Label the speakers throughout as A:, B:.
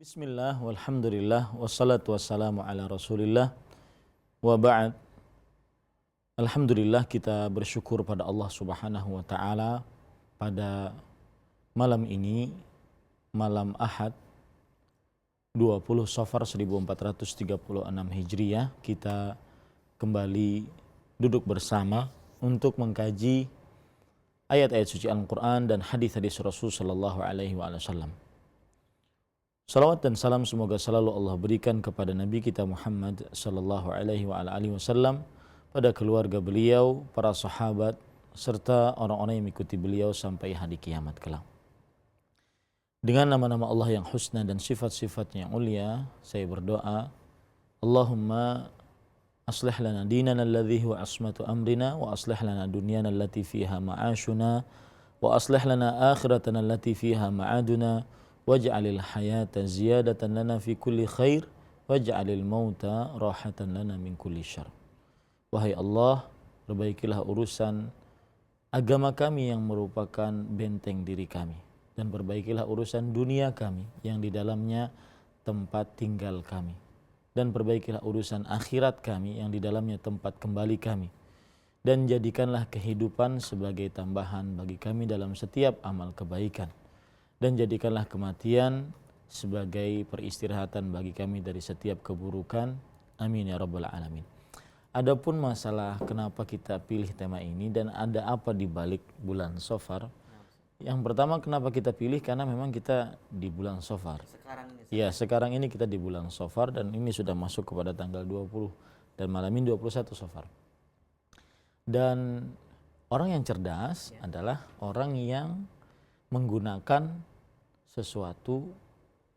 A: Bismillah, walhamdulillah, wassalatu wassalamu ala rasulillah, wa ba'd. Alhamdulillah, kita bersyukur pada Allah subhanahu wa ta'ala pada malam ini, malam Ahad 20 Safar 1436 Hijriyah, kita kembali duduk bersama untuk mengkaji ayat-ayat suci Al-Quran dan hadis-hadis Rasul sallallahu alaihi wasallam. Salawat dan salam semoga selalu Allah berikan kepada Nabi kita Muhammad sallallahu alaihi wasallam, pada keluarga beliau, para sahabat, serta orang-orang yang mengikuti beliau sampai hari kiamat kelak. Dengan nama-nama Allah yang husna dan sifat-sifatnya yang mulia, saya berdoa, Allahumma aslih lana dinana alladhi huwa asmatu amrina, wa aslih lana dunyana allati fiha ma'ashuna, wa aslih lana akhiratana allati fiha ma'aduna, waj'alil hayata ziyadatan lana fi kulli khair, waj'alil mauta rahatan lana min kulli syarr. Wahai Allah, perbaikilah urusan agama kami yang merupakan benteng diri kami, dan perbaikilah urusan dunia kami yang di dalamnya tempat tinggal kami, dan perbaikilah urusan akhirat kami yang di dalamnya tempat kembali kami, dan jadikanlah kehidupan sebagai tambahan bagi kami dalam setiap amal kebaikan, dan jadikanlah kematian sebagai peristirahatan bagi kami dari setiap keburukan. Amin ya rabbal alamin. Adapun masalah kenapa kita pilih tema ini dan ada apa di balik bulan Safar. Yang pertama, kenapa kita pilih, karena memang kita di bulan Safar. Sekarang ini kita di bulan Safar, dan ini sudah masuk kepada tanggal 20 dan malam ini 21 Safar. Dan orang yang cerdas adalah orang yang menggunakan sesuatu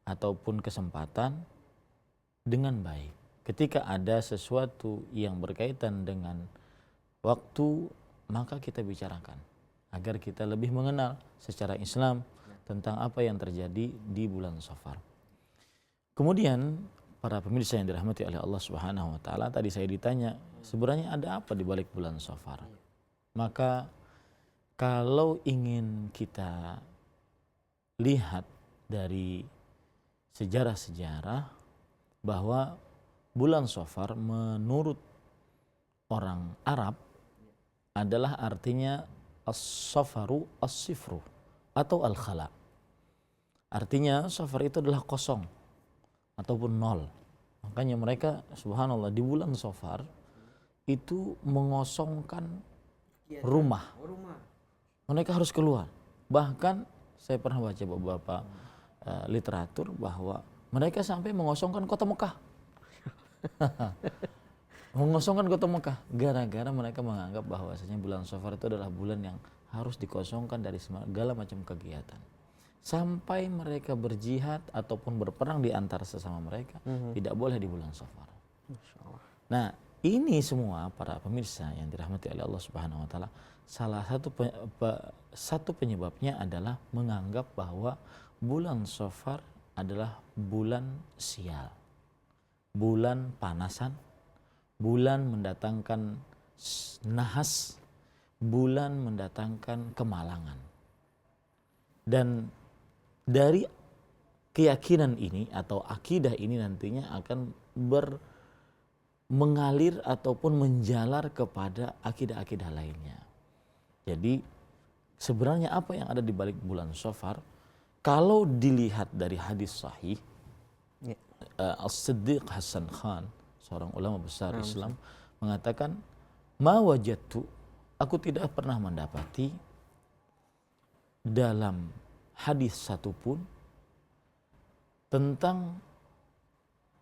A: ataupun kesempatan dengan baik. Ketika ada sesuatu yang berkaitan dengan waktu, maka kita bicarakan agar kita lebih mengenal secara Islam tentang apa yang terjadi di bulan Safar. Kemudian para pemirsa yang dirahmati oleh Allah Subhanahu wa taala, tadi saya ditanya sebenarnya ada apa di balik bulan Safar. Maka kalau ingin kita lihat dari sejarah-sejarah bahwa bulan Safar menurut orang Arab adalah artinya as-safaru as-sifru atau al-khala. Artinya Safar itu adalah kosong ataupun nol. Makanya mereka subhanallah di bulan Safar itu mengosongkan rumah. Mereka harus keluar. Bahkan saya pernah baca beberapa literatur bahwa mereka sampai mengosongkan kota Mekah. Mengosongkan kota Mekah gara-gara mereka menganggap bahwasanya bulan Safar itu adalah bulan yang harus dikosongkan dari segala macam kegiatan. Sampai mereka berjihad ataupun berperang di antara sesama mereka tidak boleh di bulan Safar. Nah, ini semua para pemirsa yang dirahmati oleh Allah Subhanahu wa taala, salah satu penyebabnya adalah menganggap bahwa bulan Safar adalah bulan sial, bulan panasan, bulan mendatangkan nahas, bulan mendatangkan kemalangan. Dan dari keyakinan ini atau akidah ini nantinya akan mengalir ataupun menjalar kepada akidah-akidah lainnya. Jadi sebenarnya apa yang ada di balik bulan Safar, kalau dilihat dari hadis sahih, As-Siddiq Hasan Khan, seorang ulama besar Islam, mengatakan, ma wajadtu, aku tidak pernah mendapati dalam hadis satupun tentang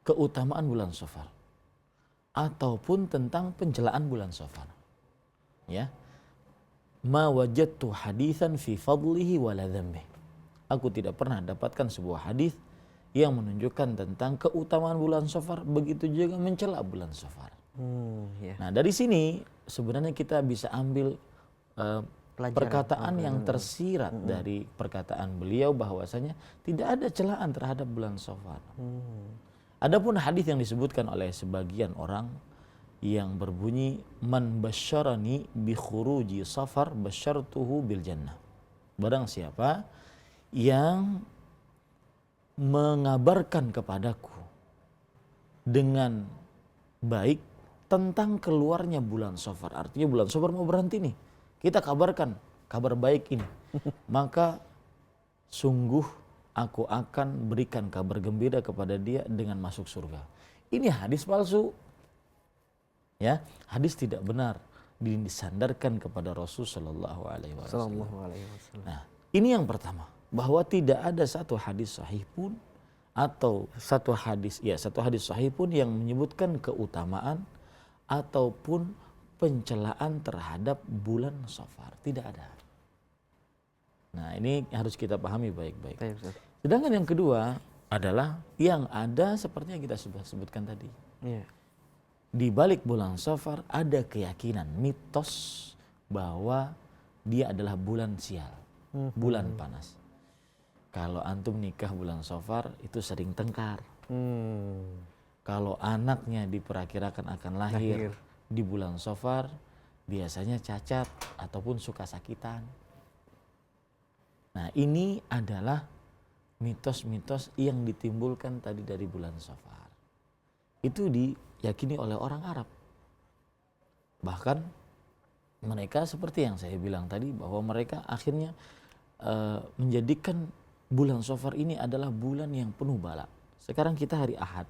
A: keutamaan bulan Safar ataupun tentang pencelaan bulan Safar. Ya, ma wajadtu haditsan fi fadlihi wala dhanbihi. Aku tidak pernah dapatkan sebuah hadis yang menunjukkan tentang keutamaan bulan Safar, begitu juga mencela bulan Safar. Nah, dari sini sebenarnya kita bisa ambil perkataan yang tersirat dari perkataan beliau bahwasanya tidak ada celaan terhadap bulan Safar. Adapun hadis yang disebutkan oleh sebagian orang yang berbunyi, man basyarani bi khuruji Safar basyartuhu bil jannah. Barang siapa yang mengabarkan kepadaku dengan baik tentang keluarnya bulan Safar. Artinya bulan Safar mau berhenti nih. Kita kabarkan kabar baik ini. Maka sungguh aku akan berikan kabar gembira kepada dia dengan masuk surga. Ini hadis palsu. Ya, hadis tidak benar disandarkan kepada Rasul sallallahu alaihi wasallam. Nah, ini yang pertama, bahwa tidak ada satu hadis sahih pun atau satu hadis sahih pun yang menyebutkan keutamaan ataupun pencelaan terhadap bulan Safar. Tidak ada. Nah, ini harus kita pahami baik-baik. Sedangkan yang kedua adalah yang ada seperti yang kita sudah sebutkan tadi. Yeah. Di balik bulan Safar ada keyakinan, mitos bahwa dia adalah bulan sial, bulan panas. Kalau antum nikah bulan Safar itu sering tengkar. Kalau anaknya diperkirakan akan lahir di bulan Safar, biasanya cacat ataupun suka sakitan. Nah, ini adalah mitos-mitos yang ditimbulkan tadi dari bulan Safar. Itu diyakini oleh orang Arab. Bahkan mereka seperti yang saya bilang tadi, bahwa mereka akhirnya menjadikan bulan Safar ini adalah bulan yang penuh bala. Sekarang kita hari Ahad,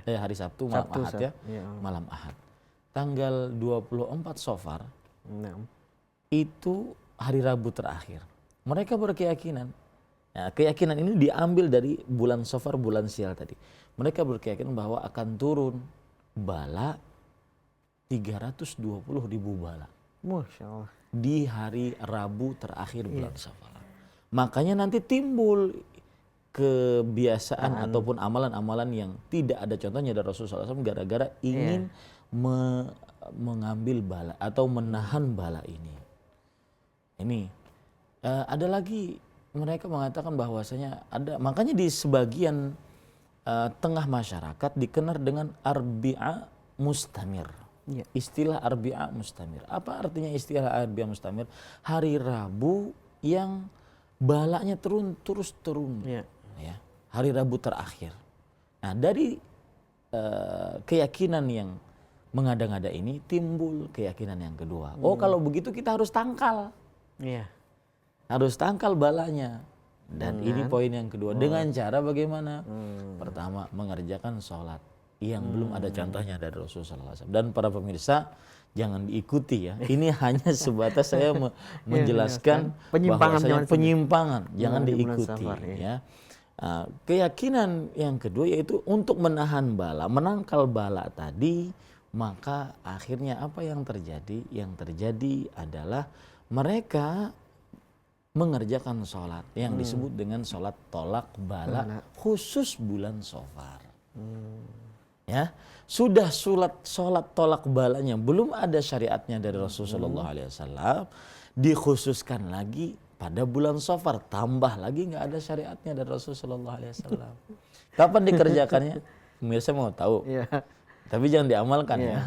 A: hari Sabtu malam Ahad ya, malam Ahad. Tanggal 24 Safar itu hari Rabu terakhir. Mereka berkeyakinan, keyakinan ini diambil dari bulan Safar, bulan sial tadi. Mereka berkeyakinan bahwa akan turun bala 320.000 bala.
B: Masya Allah.
A: Di hari Rabu terakhir bulan Safar. Makanya nanti timbul kebiasaan ataupun amalan-amalan yang tidak ada contohnya dari Rasulullah SAW gara-gara ingin mengambil bala atau menahan bala ini. Ini ada lagi mereka mengatakan bahwasanya ada, makanya di sebagian tengah masyarakat dikenal dengan Arbi'a Mustamir. Istilah Arbi'a Mustamir. Apa artinya istilah Arbi'a Mustamir? Hari Rabu yang balanya terus turun. Ya. Hari Rabu terakhir. Nah, dari keyakinan yang mengada-ngada ini timbul keyakinan yang kedua. Oh, kalau begitu kita harus tangkal. Harus tangkal balanya. Dan ini poin yang kedua. Dengan cara bagaimana? Pertama, mengerjakan sholat yang belum ada contohnya dari Rasulullah SAW. Dan para pemirsa, jangan diikuti ya. Ini hanya sebatas saya menjelaskan penyimpangan. Jangan diikuti ya. Keyakinan yang kedua yaitu untuk menahan bala, menangkal bala tadi, maka akhirnya apa yang terjadi? Yang terjadi adalah mereka mengerjakan sholat yang disebut dengan sholat tolak bala khusus bulan Safar. Ya, sudah sholat tolak balanya belum ada syariatnya dari Rasulullah SAW, dikhususkan lagi pada bulan Safar, tambah lagi nggak ada syariatnya dari Rasulullah SAW. Kapan dikerjakannya? Pemirsa mau tahu, tapi jangan diamalkan ya.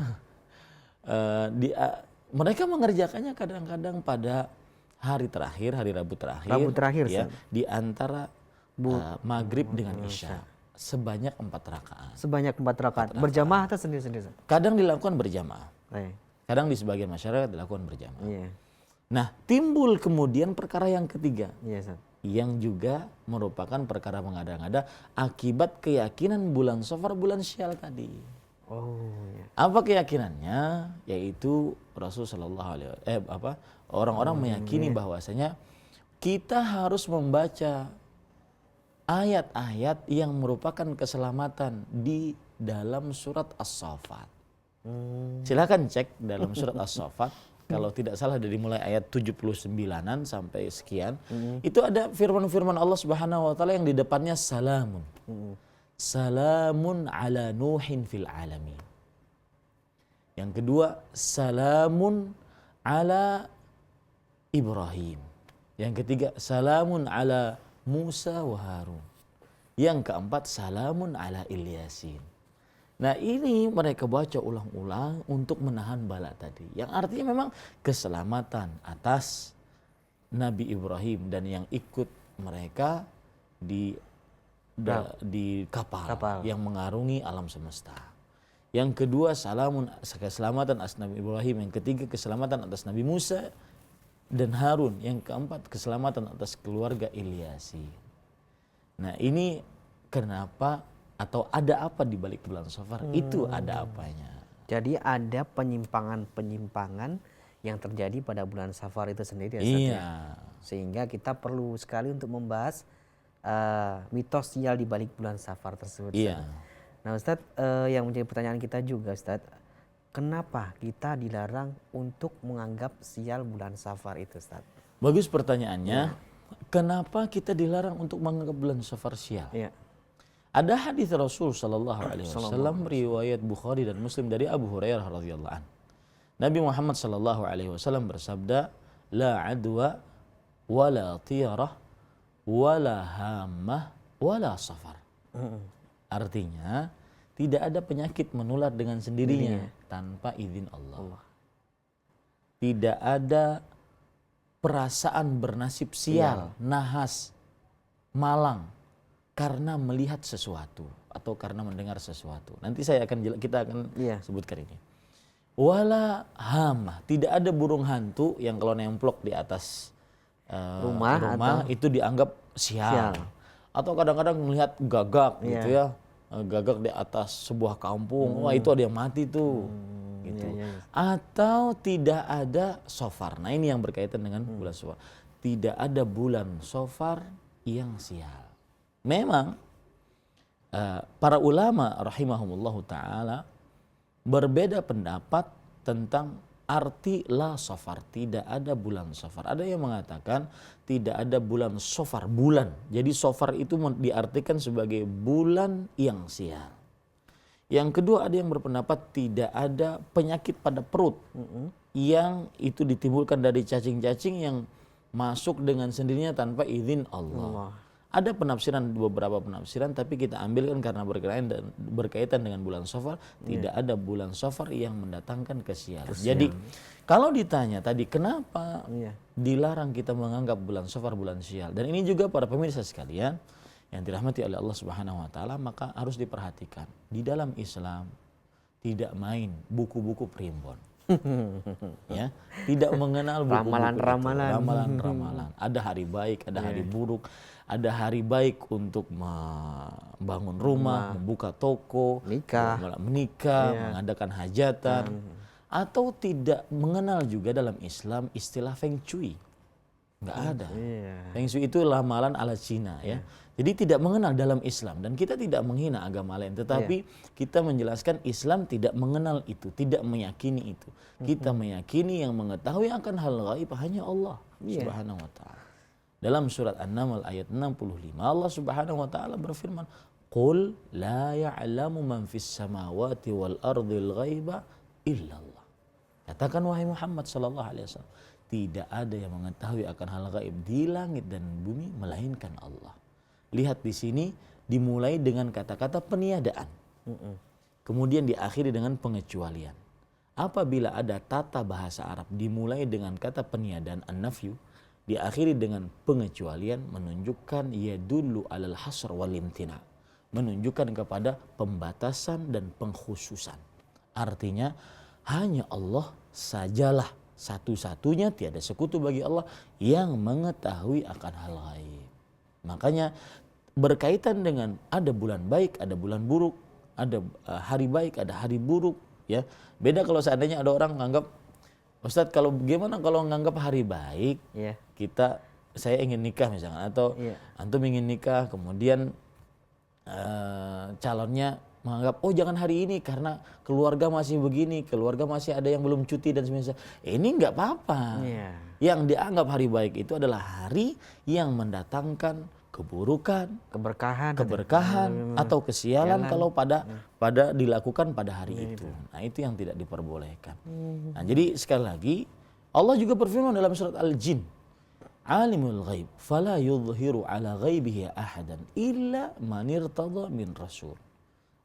A: Mereka mengerjakannya kadang-kadang pada hari terakhir, hari Rabu terakhir ya, di antara maghrib dengan isya. Sebanyak 4 rakaat.
B: Sebanyak 4 rakaat. Berjamaah atau sendiri-sendiri?
A: Kadang dilakukan berjamaah. Kadang di sebagian masyarakat dilakukan berjamaah. Nah, timbul kemudian perkara yang ketiga. Yang juga merupakan perkara mengada-ngada akibat keyakinan bulan Safar, bulan Syawal tadi. Apa keyakinannya? Yaitu Rasulullah SAW, orang-orang meyakini bahwasanya kita harus membaca ayat-ayat yang merupakan keselamatan di dalam surat As-Saffat. Silakan cek dalam surat As-Saffat, kalau tidak salah dari mulai ayat 79-an sampai sekian, itu ada firman-firman Allah Subhanahu wa taala yang di depannya salamun. Salamun ala Nuhin fil alamin. Yang kedua, salamun ala Ibrahim. Yang ketiga, salamun ala Musa wa Harun. Yang keempat, salamun ala Ilyasin. Nah, ini mereka baca ulang-ulang untuk menahan bala tadi. Yang artinya memang keselamatan atas Nabi Ibrahim dan yang ikut mereka di di kapal
B: Kapal.
A: yang mengarungi alam semesta. Yang kedua, keselamatan atas Nabi Ibrahim. Yang ketiga, keselamatan atas Nabi Musa dan Harun. Yang keempat, keselamatan atas keluarga Ilyasi. Nah, ini kenapa atau ada apa di balik bulan Safar? Itu ada apanya.
B: Jadi ada penyimpangan-penyimpangan yang terjadi pada bulan Safar itu sendiri ya Ustaz,
A: Iya.
B: ya? Sehingga kita perlu sekali untuk membahas mitos sial di balik bulan Safar tersebut.
A: Iya.
B: Nah Ustadz, yang menjadi pertanyaan kita juga Ustadz, kenapa kita dilarang untuk menganggap sial bulan Safar itu Ustadz?
A: Bagus pertanyaannya. Kenapa kita dilarang untuk menganggap bulan Safar sial?
B: Iya.
A: Ada hadis Rasul sallallahu alaihi wasallam riwayat Bukhari dan Muslim dari Abu Hurairah radhiyallahu anhu. Nabi Muhammad sallallahu alaihi wasallam bersabda, "La adwa wala tiyarah wala hamah wala safar." Artinya, tidak ada penyakit menular dengan sendirinya tanpa izin Allah. Tidak ada perasaan bernasib sial, nahas, malang karena melihat sesuatu atau karena mendengar sesuatu. Nanti kita akan sebutkan ini. Wala hamah, tidak ada burung hantu yang kalau nemplok di atas rumah itu dianggap sial. Atau kadang-kadang melihat gagak gitu ya, gagak di atas sebuah kampung, wah itu ada yang mati tuh, gitu. Atau tidak ada Safar. Nah ini yang berkaitan dengan bulan Safar. Tidak ada bulan Safar yang sial. Memang para ulama rahimahumullahu taala berbeda pendapat tentang arti la Safar, tidak ada bulan Safar. Ada yang mengatakan tidak ada bulan Safar, bulan. Jadi Safar itu diartikan sebagai bulan yang sial. Yang kedua ada yang berpendapat tidak ada penyakit pada perut yang itu ditimbulkan dari cacing-cacing yang masuk dengan sendirinya tanpa izin Allah. Ada beberapa penafsiran, tapi kita ambilkan karena berkaitan dengan bulan Safar. Tidak ada bulan Safar yang mendatangkan kesialan. Jadi kalau ditanya tadi kenapa dilarang kita menganggap bulan Safar bulan sial, dan ini juga para pemirsa sekalian yang dirahmati oleh Allah Subhanahu wa taala, maka harus diperhatikan. Di dalam Islam tidak main buku-buku primbon. Ya, tidak mengenal buku-buku ramalan-ramalan. Ada hari baik, ada hari buruk, ada hari baik untuk membangun rumah, membuka toko, menikah, mengadakan hajatan, atau tidak mengenal juga dalam Islam istilah Feng Shui. Nggak ada. Feng Shui itu ramalan ala Cina ya. Jadi tidak mengenal dalam Islam, dan kita tidak menghina agama lain, tetapi kita menjelaskan Islam tidak mengenal itu, tidak meyakini itu. Kita meyakini yang mengetahui akan hal gaib hanya Allah Subhanahu wa taala. Dalam surat An-Naml ayat 65 Allah Subhanahu wa taala berfirman, "Qul la ya'lamu man fis samawati wal ardil ghaiba illallah." Katakan wahai Muhammad sallallahu alaihi wasallam, tidak ada yang mengetahui akan hal gaib di langit dan bumi melainkan Allah. Lihat di sini dimulai dengan kata-kata peniadaan. Kemudian diakhiri dengan pengecualian. Apabila ada tata bahasa Arab dimulai dengan kata peniadaan an-nafyu, diakhiri dengan pengecualian, menunjukkan yadullu alal hasr wal imtina, menunjukkan kepada pembatasan dan pengkhususan. Artinya hanya Allah sajalah satu-satunya, tiada sekutu bagi Allah yang mengetahui akan hal gaib. Makanya berkaitan dengan ada bulan baik, ada bulan buruk, ada hari baik, ada hari buruk, ya. Beda kalau seandainya ada orang menganggap, Ustadz kalau gimana kalau menganggap hari baik, saya ingin nikah misalnya, atau antum ingin nikah, kemudian calonnya menganggap, oh jangan hari ini karena keluarga masih begini, keluarga masih ada yang belum cuti dan sebagainya. Ini nggak apa-apa. Yang dianggap hari baik itu adalah hari yang mendatangkan keburukan, keberkahan atau kesialan kalau pada dilakukan pada hari itu. Nah, itu yang tidak diperbolehkan. Nah, jadi sekali lagi Allah juga berfirman dalam surat Al-Jin, "Alimul ghaib fala yudhiru ala ghaibihi ahadan illa man irtada min rasul."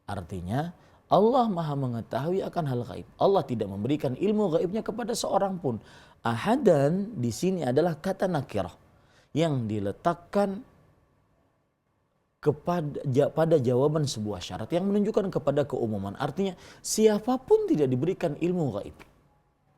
A: Artinya Allah Maha mengetahui akan hal gaib. Allah tidak memberikan ilmu gaibnya kepada seorang pun. Ahadan di sini adalah kata nakirah yang diletakkan pada jawaban sebuah syarat yang menunjukkan kepada keumuman. Artinya siapapun tidak diberikan ilmu gaib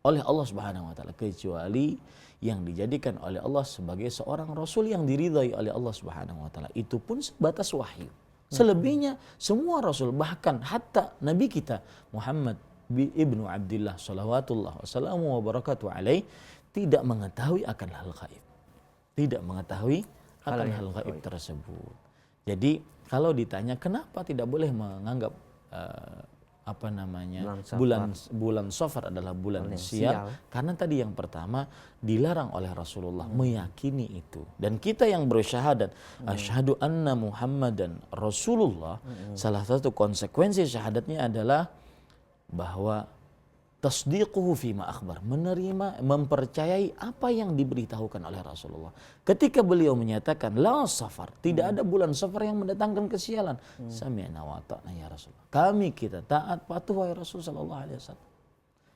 A: oleh Allah Subhanahu wa taala kecuali yang dijadikan oleh Allah sebagai seorang rasul yang diridhai oleh Allah Subhanahu wa taala. Itu pun sebatas wahyu. Selebihnya semua rasul, bahkan hatta nabi kita Muhammad ibnu Abdullah salawatullah wassalamu wa barakatuh alaih, tidak mengetahui akan hal gaib. Tidak mengetahui akan hal gaib tersebut. Jadi kalau ditanya kenapa tidak boleh menganggap bulan Safar adalah bulan sial, karena tadi yang pertama dilarang oleh Rasulullah meyakini itu, dan kita yang bersyahadat asyhadu anna Muhammadan Rasulullah, salah satu konsekuensi syahadatnya adalah bahwa tasdiquhu fima akhbar, menerima, mempercayai apa yang diberitahukan oleh Rasulullah. Ketika beliau menyatakan la safar, tidak ada bulan safar yang mendatangkan kesialan. Sami'na wa ta'na ya Rasulullah. Kami kita taat patuh wahai Rasul sallallahu alaihi wasallam.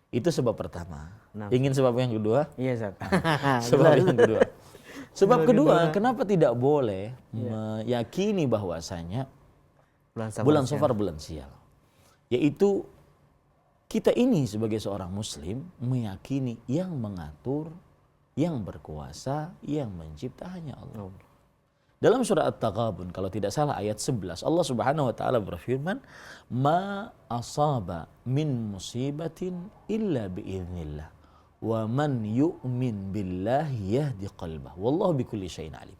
A: Itu sebab pertama. Ingin sebab yang kedua?
B: Iya, Ustaz.
A: Sebab yang kedua. Sebab kedua, kenapa tidak boleh meyakini bahwasanya bulan safar bulan sial? Yaitu kita ini sebagai seorang muslim meyakini yang mengatur, yang berkuasa, yang mencipta hanya Allah. Dalam surah At-Taghabun kalau tidak salah ayat 11, Allah Subhanahu wa taala berfirman, "Ma asaba min musibatin illa biiznillah wa man yu'min billahi yahdi qalbah wallahu bikulli syai'in alim."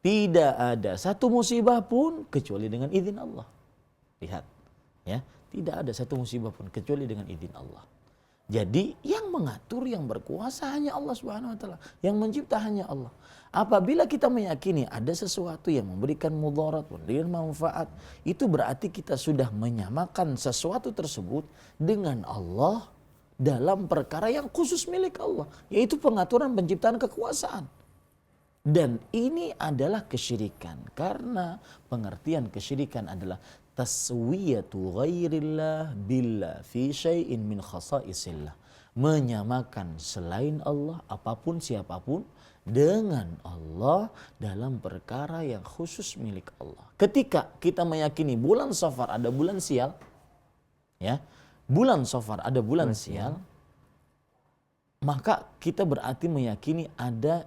A: Tidak ada satu musibah pun kecuali dengan izin Allah. Lihat, ya. Tidak ada satu musibah pun kecuali dengan izin Allah. Jadi yang mengatur, yang berkuasa hanya Allah Subhanahu wa taala, yang mencipta hanya Allah. Apabila kita meyakini ada sesuatu yang memberikan mudarat, memberikan manfaat, itu berarti kita sudah menyamakan sesuatu tersebut dengan Allah dalam perkara yang khusus milik Allah, yaitu pengaturan penciptaan kekuasaan. Dan ini adalah kesyirikan, karena pengertian kesyirikan adalah taswiyatu ghairillah billah fi syai'in min khasaisillah, menyamakan selain Allah apapun siapapun dengan Allah dalam perkara yang khusus milik Allah. Ketika kita meyakini bulan Safar ada bulan sial, ya, bulan Safar ada bulan sial, maka kita berarti meyakini ada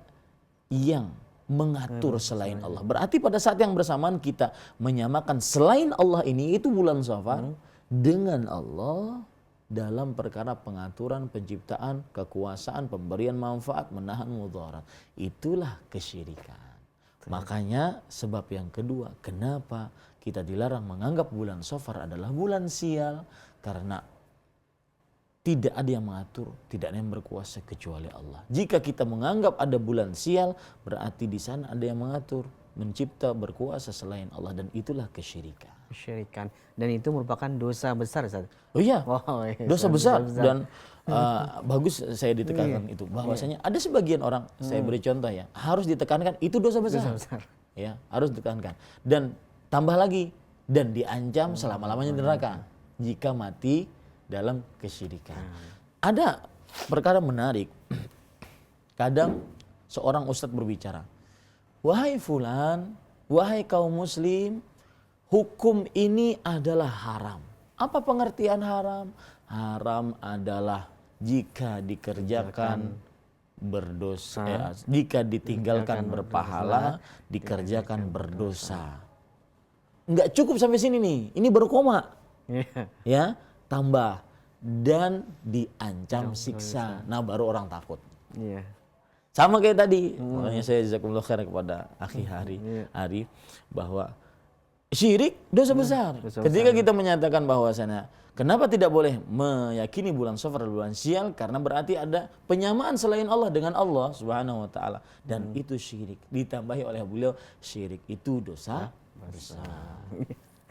A: yang mengatur selain Allah. Berarti pada saat yang bersamaan kita menyamakan selain Allah ini, itu bulan Safar, dengan Allah dalam perkara pengaturan, penciptaan, kekuasaan, pemberian manfaat, menahan mudarat. Itulah kesyirikan. Makanya sebab yang kedua, kenapa kita dilarang menganggap bulan Safar adalah bulan sial, karena tidak ada yang mengatur, tidak ada yang berkuasa kecuali Allah. Jika kita menganggap ada bulan sial, berarti di sana ada yang mengatur, mencipta, berkuasa selain Allah, dan itulah kesyirikan.
B: Kesyirikan, dan itu merupakan dosa besar, Ustaz.
A: Oh iya, dosa besar. Dan bagus saya ditekankan itu, bahwasanya ada sebagian orang, saya beri contoh ya, harus ditekankan itu dosa besar. Ya, harus ditekankan. Dan tambah lagi, dan diancam selama-lamanya di neraka jika mati dalam kesyirikan. Ada perkara menarik. Kadang seorang ustadz berbicara, wahai fulan, wahai kaum muslim, hukum ini adalah haram. Apa pengertian haram? Haram adalah jika dikerjakan berdosa, jika ditinggalkan berpahala, dikerjakan berdosa. Enggak cukup sampai sini nih, ini baru koma. Ya, tambah dan diancam siksa. Nah, baru orang takut.
B: Iya.
A: Sama kayak tadi. Makanya saya jazakumullah khair kepada akhi Arif bahwa syirik dosa besar. Ketika kita menyatakan bahwasanya kenapa tidak boleh meyakini bulan Safar bulan sial, karena berarti ada penyamaan selain Allah dengan Allah Subhanahu wa taala, dan itu syirik. Ditambahi oleh beliau, syirik itu dosa besar.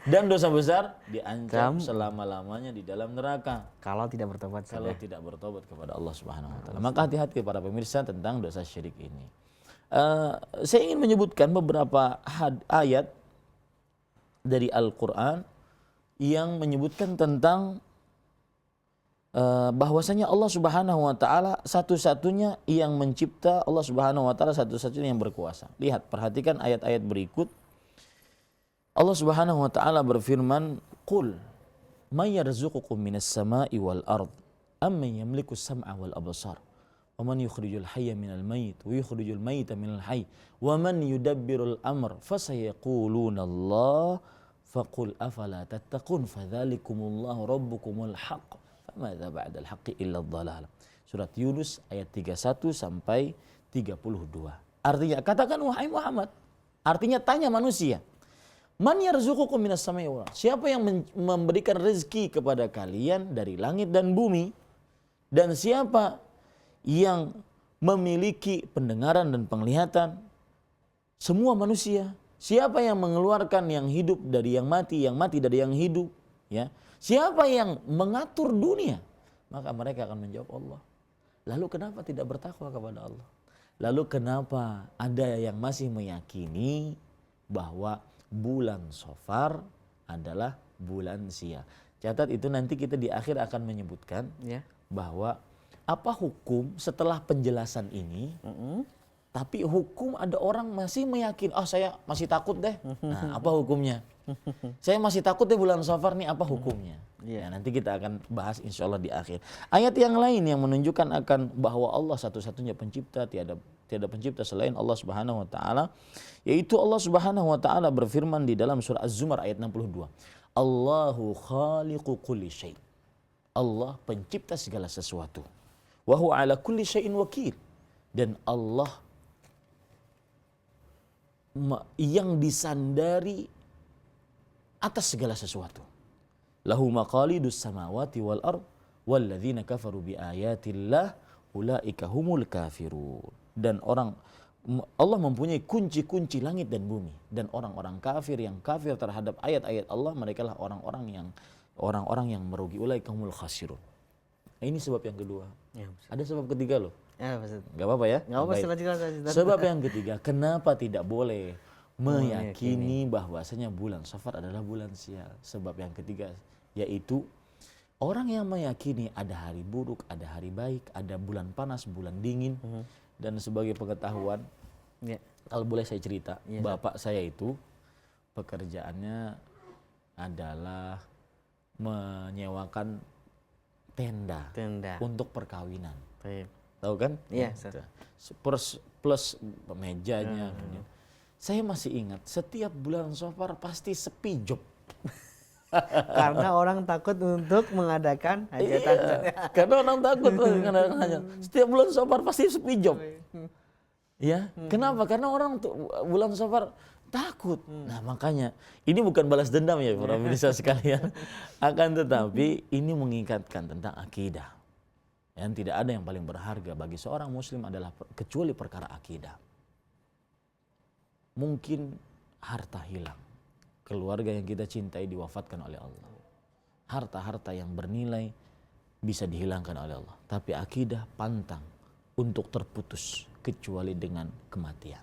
A: Dan dosa besar diancam selama-lamanya di dalam neraka
B: kalau tidak bertobat.
A: Kalau tidak bertobat kepada Allah Subhanahu wa taala. Maka hati-hati para pemirsa tentang dosa syirik ini. Saya ingin menyebutkan beberapa ayat dari Al-Qur'an yang menyebutkan tentang bahwasanya Allah Subhanahu wa taala satu-satunya yang mencipta, Allah Subhanahu wa taala satu-satunya yang berkuasa. Lihat, perhatikan ayat-ayat berikut. Allah Subhanahu wa taala berfirman, "Qul may yarzuqukum minas sama'i wal ard amman yamliku as-sam'a wal absar wa man yukhrijul hayya minal mayyit wa yukhrijul mayyita minal hayy wa man yudabbirul amr fasayaquluna Allah faqul afala tattaqun fadzalikumullahu rabbukumul haqq famadza ba'dal haqqi illa ad-dhalal." Surat Yunus ayat 31 sampai 32. Artinya, katakan wahai Muhammad, artinya tanya manusia, man yarzuqukum minas samai wal ardh, siapa yang memberikan rezeki kepada kalian dari langit dan bumi, dan siapa yang memiliki pendengaran dan penglihatan? Semua manusia. Siapa yang mengeluarkan yang hidup dari yang mati dari yang hidup, ya? Siapa yang mengatur dunia? Maka mereka akan menjawab Allah. Lalu kenapa tidak bertakwa kepada Allah? Lalu kenapa ada yang masih meyakini bahwa bulan Safar adalah bulan Sia? Catat itu, nanti kita di akhir akan menyebutkan bahwa apa hukum setelah penjelasan ini. Tapi hukum ada orang masih meyakini, saya masih takut deh. Nah, apa hukumnya? Saya masih takut deh bulan Safar nih, apa hukumnya? Ya, nanti kita akan bahas insya Allah di akhir. Ayat yang lain yang menunjukkan akan bahwa Allah satu-satunya pencipta, tiada pencipta selain Allah Subhanahu wa taala, yaitu Allah Subhanahu wa taala berfirman di dalam surah Az-Zumar ayat 62. Allahu khaliqu kulli syai'. Allah pencipta segala sesuatu. Wa huwa ala kulli syai'in wakil. Dan Allah yang disandari atas segala sesuatu. Lahu maqalidus samawati wal ard walladzina kafaru bi ayatillah ulaika humul kafirun. Dan Allah mempunyai kunci-kunci langit dan bumi, dan orang-orang kafir yang kafir terhadap ayat-ayat Allah, mereka lah orang-orang yang merugi, ulaika humul khasirun. Ini sebab yang kedua. Ada sebab ketiga loh. Gak apa-apa ya?
B: Gak apa-apa.
A: Sebab yang ketiga, kenapa tidak boleh meyakini bahwasanya bulan Safar adalah bulan sial? Sebab yang ketiga, yaitu orang yang meyakini ada hari buruk, ada hari baik, ada bulan panas, bulan dingin. Dan sebagai pengetahuan, kalau boleh saya cerita, bapak saya itu pekerjaannya adalah menyewakan tenda untuk perkawinan. Tahu kan?
B: Iya.
A: Plus mejanya. Saya masih ingat, setiap bulan Safar pasti sepi job.
B: Karena orang takut untuk mengadakan hajatan.
A: Karena orang takut mengadakan hajatan. Setiap bulan Safar pasti sepi job. Ya, kenapa? Karena orang bulan Safar takut. Nah, makanya ini bukan balas dendam ya para pemirsa sekalian. Akan tetapi ini mengingatkan tentang akidah. Yang tidak ada yang paling berharga bagi seorang muslim adalah kecuali perkara akidah. Mungkin harta hilang, keluarga yang kita cintai diwafatkan oleh Allah, harta-harta yang bernilai bisa dihilangkan oleh Allah, tapi akidah pantang untuk terputus kecuali dengan kematian.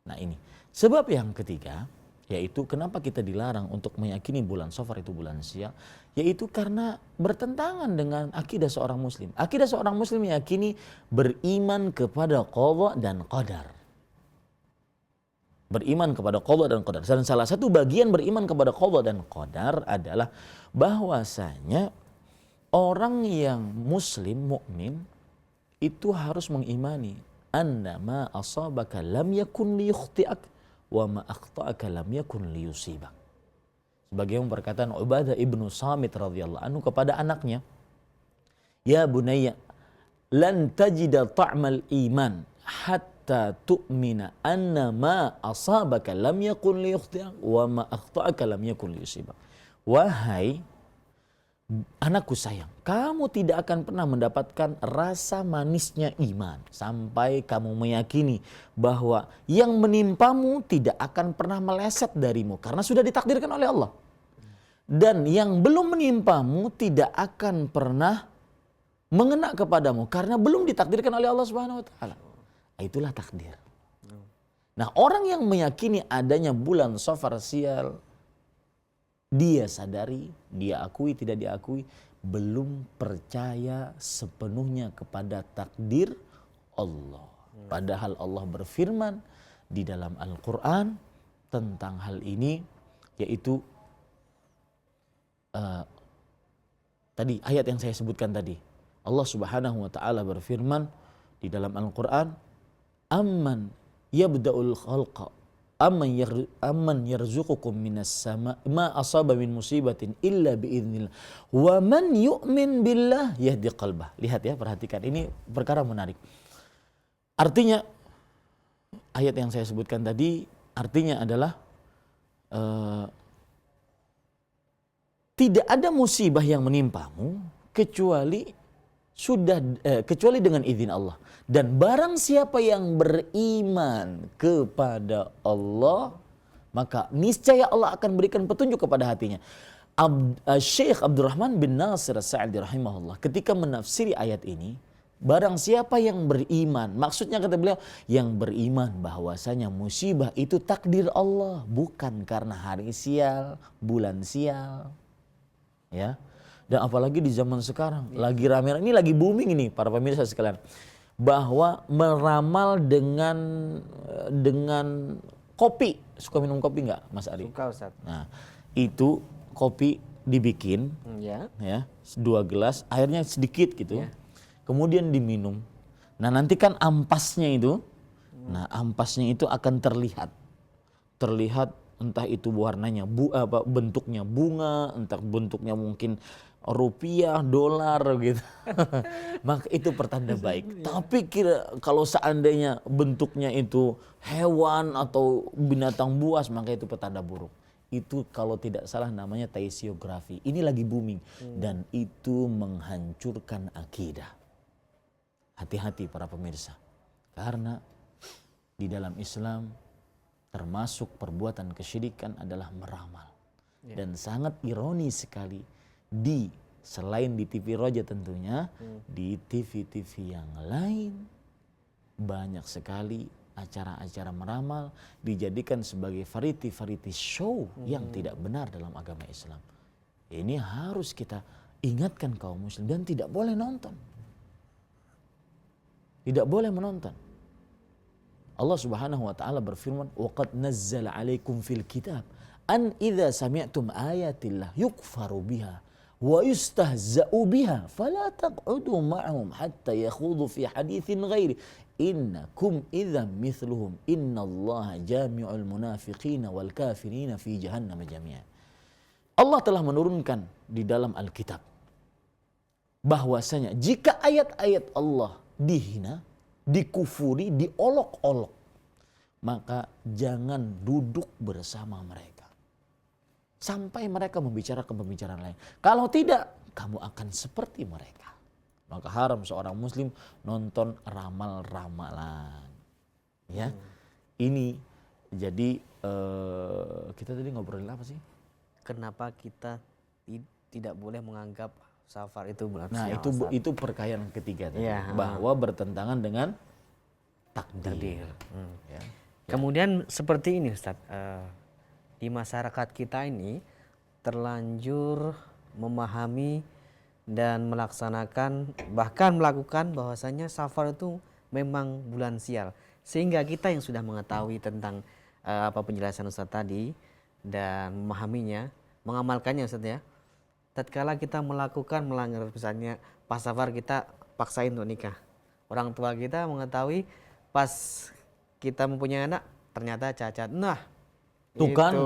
A: Nah, ini sebab yang ketiga, yaitu kenapa kita dilarang untuk meyakini bulan Safar itu bulan sial, yaitu karena bertentangan dengan akidah seorang muslim. Akidah seorang muslim meyakini beriman kepada qadha dan qadar. Beriman kepada qadha dan qadar. Dan salah satu bagian beriman kepada qadha dan qadar adalah bahwasanya orang yang muslim, mukmin, itu harus mengimani annama asabaka lam yakun liyukhti'ak wa ma akhta'aka lam yakun liyusibak. Sebagaimana perkataan Ubadah ibnu Samit radhiyallahu anhu kepada anaknya, ya bunayya lan tajida ta'mal iman hatta tu'mina anna ma asabaka lam yakun liyukhti'ak wa ma akhta'aka lam yakun liyusibak. Wahai anakku sayang, kamu tidak akan pernah mendapatkan rasa manisnya iman sampai kamu meyakini bahwa yang menimpamu tidak akan pernah meleset darimu karena sudah ditakdirkan oleh Allah. Dan yang belum menimpamu tidak akan pernah mengena kepadamu karena belum ditakdirkan oleh Allah Subhanahu wa taala. Itulah takdir. Nah, orang yang meyakini adanya bulan Safar sial, dia sadari, dia akui tidak diakui, belum percaya sepenuhnya kepada takdir Allah. Padahal Allah berfirman di dalam Al-Quran tentang hal ini, yaitu tadi ayat yang saya sebutkan tadi. Allah Subhanahu wa taala berfirman di dalam Al-Qur'an, "Amman yabda'ul khalqa amman yarzuqukum minas sama ma asaba min musibatin illa biidznillah wa man yu'min billah yahdi qalbah." Lihat ya, perhatikan, ini perkara menarik. Artinya ayat yang saya sebutkan tadi artinya adalah tidak ada musibah yang menimpamu kecuali kecuali dengan izin Allah. Dan barang siapa yang beriman kepada Allah, maka niscaya Allah akan berikan petunjuk kepada hatinya. Syekh Abdurrahman bin Nasir As-Sa'di rahimahullah ketika menafsiri ayat ini, barang siapa yang beriman, maksudnya kata beliau, yang beriman bahwasanya musibah itu takdir Allah, bukan karena hari sial, bulan sial. Ya. Dan apalagi di zaman sekarang lagi rame, ini lagi booming ini para pemirsa sekalian, bahwa meramal dengan kopi. Suka minum kopi nggak, Mas Ari?
B: Suka, Ustaz.
A: Nah, itu kopi dibikin,
B: Ya.
A: ya, 2 gelas, airnya sedikit gitu,
B: Ya.
A: kemudian diminum. Nah, nanti kan ampasnya itu, nah ampasnya itu akan terlihat entah itu warnanya, bentuknya bunga, entah bentuknya mungkin rupiah, dolar gitu. Maka itu pertanda baik. Tapi kalau seandainya bentuknya itu hewan atau binatang buas, maka itu pertanda buruk. Itu kalau tidak salah namanya taisyografi. Ini lagi booming dan itu menghancurkan akidah. Hati-hati para pemirsa. Karena di dalam Islam termasuk perbuatan kesyirikan adalah meramal. Dan sangat ironis sekali, selain di TV Roja tentunya, di TV-TV yang lain banyak sekali acara-acara meramal dijadikan sebagai variety show yang tidak benar dalam agama Islam. Ini harus kita ingatkan kaum muslim dan tidak boleh nonton. Tidak boleh menonton. Allah Subhanahu wa taala berfirman, "Wa qad nazzala 'alaikum fil kitab an idza sami'tum ayatillah yukfaru biha wa yustahza'u biha fala taq'udu ma'ahum hatta yakhudu fi haditsin ghairi innakum idzan mithluhum innallaha jami'ul munafiqina wal kafirina fi jahannam jami'a." Allah telah menurunkan di dalam Alkitab bahwasanya jika ayat-ayat Allah dihina, dikufuri, diolok-olok, maka jangan duduk bersama mereka sampai mereka membicarakan pembicaraan lain. Kalau tidak, kamu akan seperti mereka. Maka haram seorang muslim nonton ramal-ramalan. Ya, ini jadi kita tadi ngobrolin apa sih?
B: Kenapa kita tidak boleh menganggap safar itu bulan
A: Nah,
B: sial,
A: itu perkayaan ketiga tadi,
B: Ya,
A: bahwa bertentangan dengan takdir. Ya.
B: Kemudian seperti ini Ustaz, di masyarakat kita ini terlanjur memahami dan melaksanakan bahkan melakukan bahwasanya safar itu memang bulan sial, sehingga kita yang sudah mengetahui tentang apa penjelasan Ustaz tadi dan memahaminya, mengamalkannya Ustaz ya, tatkala kita melanggar misalnya pas safar kita paksain untuk nikah, orang tua kita mengetahui pas kita mempunyai anak ternyata cacat, nah
A: Tuh
B: kan,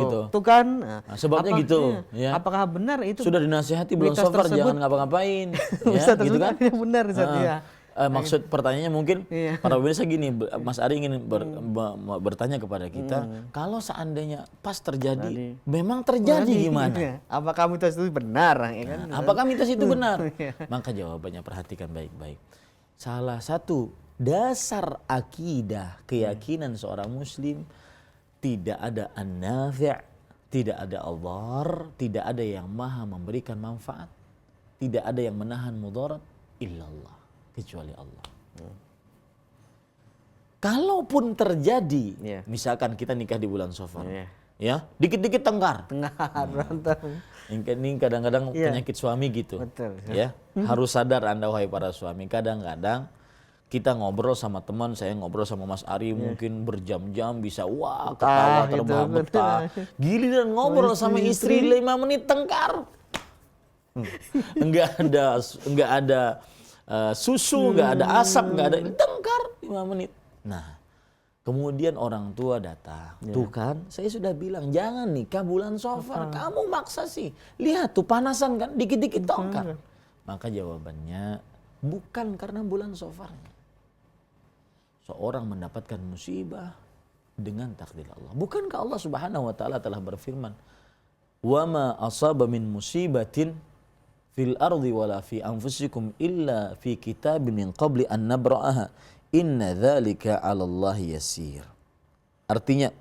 B: nah,
A: sebabnya gitu, ya.
B: Apakah benar itu
A: Sudah dinasihati bulan
B: mitos
A: Safar
B: tersebut?
A: jangan ngapa-ngapain,
B: Ustaz
A: ya, gitu kan?
B: benar Ustaz, ya.
A: Maksud pertanyaannya mungkin
B: Iya.
A: para pemirsa gini, Mas Ari ingin bertanya kepada kita, kalau seandainya pas terjadi, memang terjadi gimana?
B: Apakah mitos itu benar? Ya kan?
A: Apakah mitos itu benar?
B: Iya.
A: Maka jawabannya perhatikan baik-baik. Salah satu dasar akidah keyakinan seorang muslim, tidak ada an-nafi', tidak ada Allah, tidak ada yang maha memberikan manfaat, tidak ada yang menahan mudarat, illallah, kecuali Allah. Kalaupun terjadi, misalkan kita nikah di bulan Safar, ya, dikit-dikit tengkar,
B: berantem.
A: Ini kadang-kadang penyakit suami gitu.
B: Betul.
A: Ya, harus sadar Anda wahai para suami, kadang-kadang kita ngobrol sama teman, saya ngobrol sama Mas Ari mungkin berjam-jam bisa wah
B: Betah
A: ketawa
B: gitu.
A: terbahak-betah. Giliran ngobrol sama istri 5 menit tengkar. Enggak ada susu, enggak ada asap, enggak ada tengkar 5 menit. Nah, kemudian orang tua datang. Tuh kan, saya sudah bilang jangan nikah bulan Safar. Kamu maksa sih. Lihat tuh panasan kan, dikit-dikit tongkar. Maka jawabannya bukan karena bulan Safarnya. Seorang mendapatkan musibah dengan takdir Allah. Bukankah Allah Subhanahu wa taala telah berfirman, "Wa ma asaba min musibatin fil ardi wala fi anfusikum illa fi kitabin min qabli an nabra'aha. Inna dzalika 'ala Allah yasir." Artinya,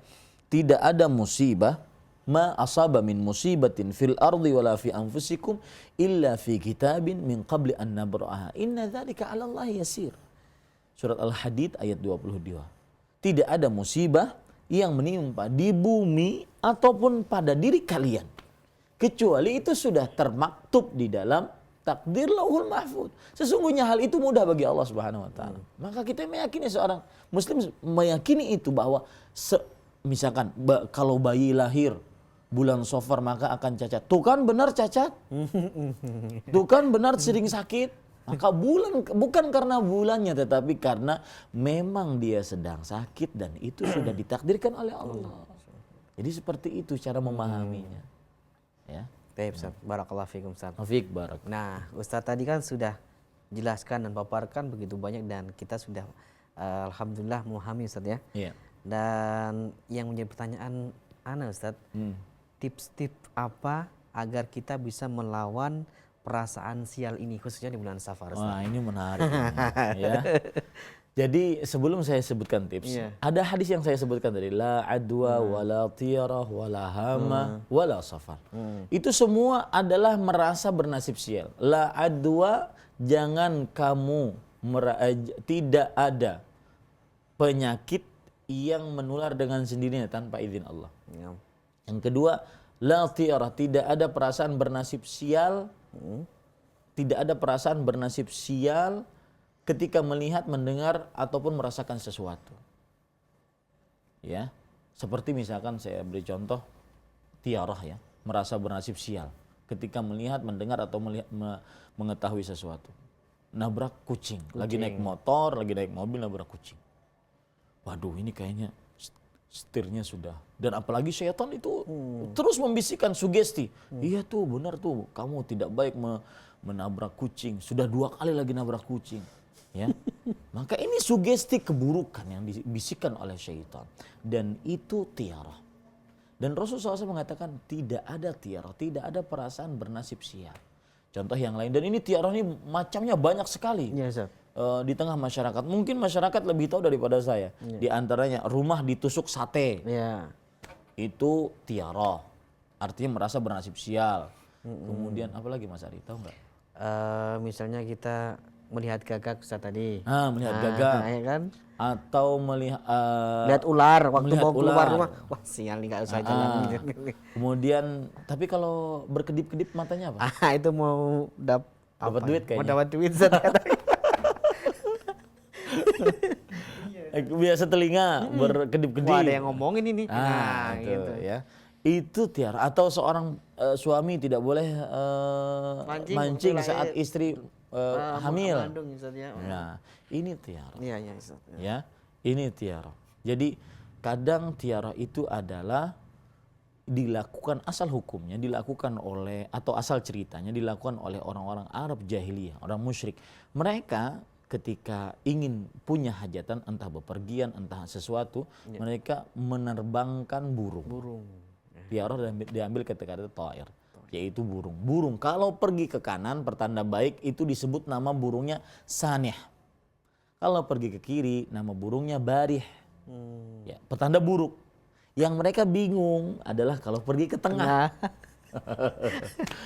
A: tidak ada musibah, ma asaba min musibatin fil ardi wala fi anfusikum illa fi kitabin min qabli an nabra'aha. Inna dzalika 'ala Allah yasir. Surat Al-Hadid ayat 22. Tidak ada musibah yang menimpa di bumi ataupun pada diri kalian kecuali itu sudah termaktub di dalam takdir Lauhul Mahfuz. Sesungguhnya hal itu mudah bagi Allah Subhanahu wa taala. Maka kita meyakini, seorang muslim meyakini itu bahwa misalkan kalau bayi lahir bulan Safar maka akan cacat. Tuh kan benar cacat. Tuh kan benar sering sakit. Maka bukan karena bulannya tetapi karena memang dia sedang sakit dan itu sudah ditakdirkan oleh Allah. Jadi seperti itu cara memahaminya. Ya.
B: Baik, Ustaz. Barakallahu fikum, Ustaz.
A: Taufik barak.
B: Nah, Ustaz tadi kan sudah jelaskan dan paparkan begitu banyak dan kita sudah alhamdulillah memahami, Ustaz ya.
A: Iya.
B: Dan yang menjadi pertanyaan ana, Ustaz, tips-tips apa agar kita bisa melawan perasaan sial ini khususnya di bulan Safar, Ustaz?
A: Wah, ini menarik ini, ya. Jadi sebelum saya sebutkan tips, ada hadis yang saya sebutkan tadi, la adwa wala tiyarah wala hama wala safar. Itu semua adalah merasa bernasib sial. La adwa, jangan kamu tidak ada penyakit yang menular dengan sendirinya tanpa izin Allah.
B: Ya.
A: Yang kedua, la tiyarah, tidak ada perasaan bernasib sial. Tidak ada perasaan bernasib sial ketika melihat, mendengar ataupun merasakan sesuatu. Ya, seperti misalkan saya beri contoh tiarah ya, merasa bernasib sial ketika melihat, mendengar atau mengetahui sesuatu. Nabrak kucing, lagi naik motor, lagi naik mobil nabrak kucing. Waduh, ini kayaknya setirnya sudah. Dan apalagi syaitan itu terus membisikkan sugesti. Iya tuh, benar tuh, kamu tidak baik menabrak kucing. Sudah 2 kali lagi nabrak kucing. Ya, maka ini sugesti keburukan yang dibisikkan oleh syaitan. Dan itu tiarah. Dan Rasulullah SAW mengatakan tidak ada tiarah, tidak ada perasaan bernasib sial. Contoh yang lain, dan ini tiarah ini macamnya banyak sekali.
B: Iya, Ustaz.
A: Di tengah masyarakat. Mungkin masyarakat lebih tahu daripada saya. Di antaranya rumah ditusuk sate.
B: Ya.
A: Itu tiarah. Artinya merasa bernasib sial. Kemudian apa lagi Mas Ari, tahu nggak?
B: Misalnya kita melihat gagak, Ustaz tadi.
A: Melihat gagak.
B: Ya kan?
A: Atau melihat
B: Lihat ular waktu
A: melihat
B: mau keluar
A: ular.
B: rumah. Wah, sial nih, nggak usah jalan.
A: Kemudian tapi kalau berkedip-kedip matanya apa?
B: Itu mau
A: Dapat duit
B: Mau
A: kayaknya.
B: dapat duit, Ustaz.
A: Biasa telinga berkedip-kedip.
B: Wah, ada yang ngomongin ini.
A: Itu,
B: gitu.
A: ya. Itu tiara. Atau seorang suami tidak boleh mancing saat istri hamil.
B: Mengandung, Ustaz, ya.
A: Nah, ini tiara.
B: Iya, iya, Ustaz.
A: Ya, ini tiara. Jadi kadang tiara itu adalah dilakukan, asal hukumnya dilakukan oleh, atau asal ceritanya dilakukan oleh orang-orang Arab jahiliyah, orang musyrik. Mereka ketika ingin punya hajatan, entah bepergian, entah sesuatu, mereka menerbangkan burung. Tiara diambil ketika itu ta'ir, yaitu burung. Burung kalau pergi ke kanan pertanda baik, itu disebut nama burungnya sanih. Kalau pergi ke kiri nama burungnya barih. Ya, petanda buruk. Yang mereka bingung adalah kalau pergi ke tengah.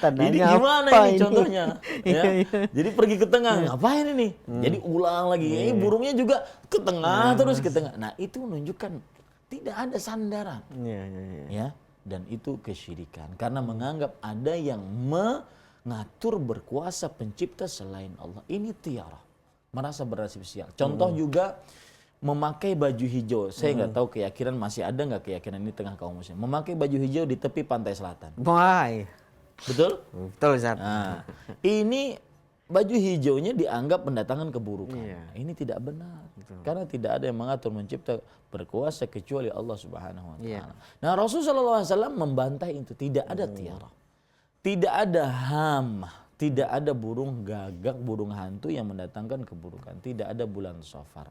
A: Ini gimana ini contohnya? Ya. Jadi pergi ke tengah, ngapain ini? Jadi ulang lagi. Ini burungnya juga ke tengah, terus ke tengah. Nah, itu menunjukkan tidak ada sandaran. Ya, dan itu kesyirikan karena menganggap ada yang mengatur, berkuasa, pencipta selain Allah. Ini tiara. merasa bernasib sial. Contoh juga memakai baju hijau. Saya nggak tahu keyakinan masih ada nggak keyakinan ini tengah kaum muslim. Memakai baju hijau di tepi pantai selatan.
B: Wah, iya.
A: Betul?
B: Betul Ustaz.
A: Nah, ini baju hijaunya dianggap mendatangkan keburukan.
B: Iya.
A: Ini tidak benar. Karena tidak ada yang mengatur mencipta berkuasa kecuali Allah Subhanahu wa
B: Iya.
A: taala. Nah, Rasulullah SAW membantah itu, tidak ada tiara. Tidak ada hama, tidak ada burung gagak, burung hantu yang mendatangkan keburukan, tidak ada bulan Safar.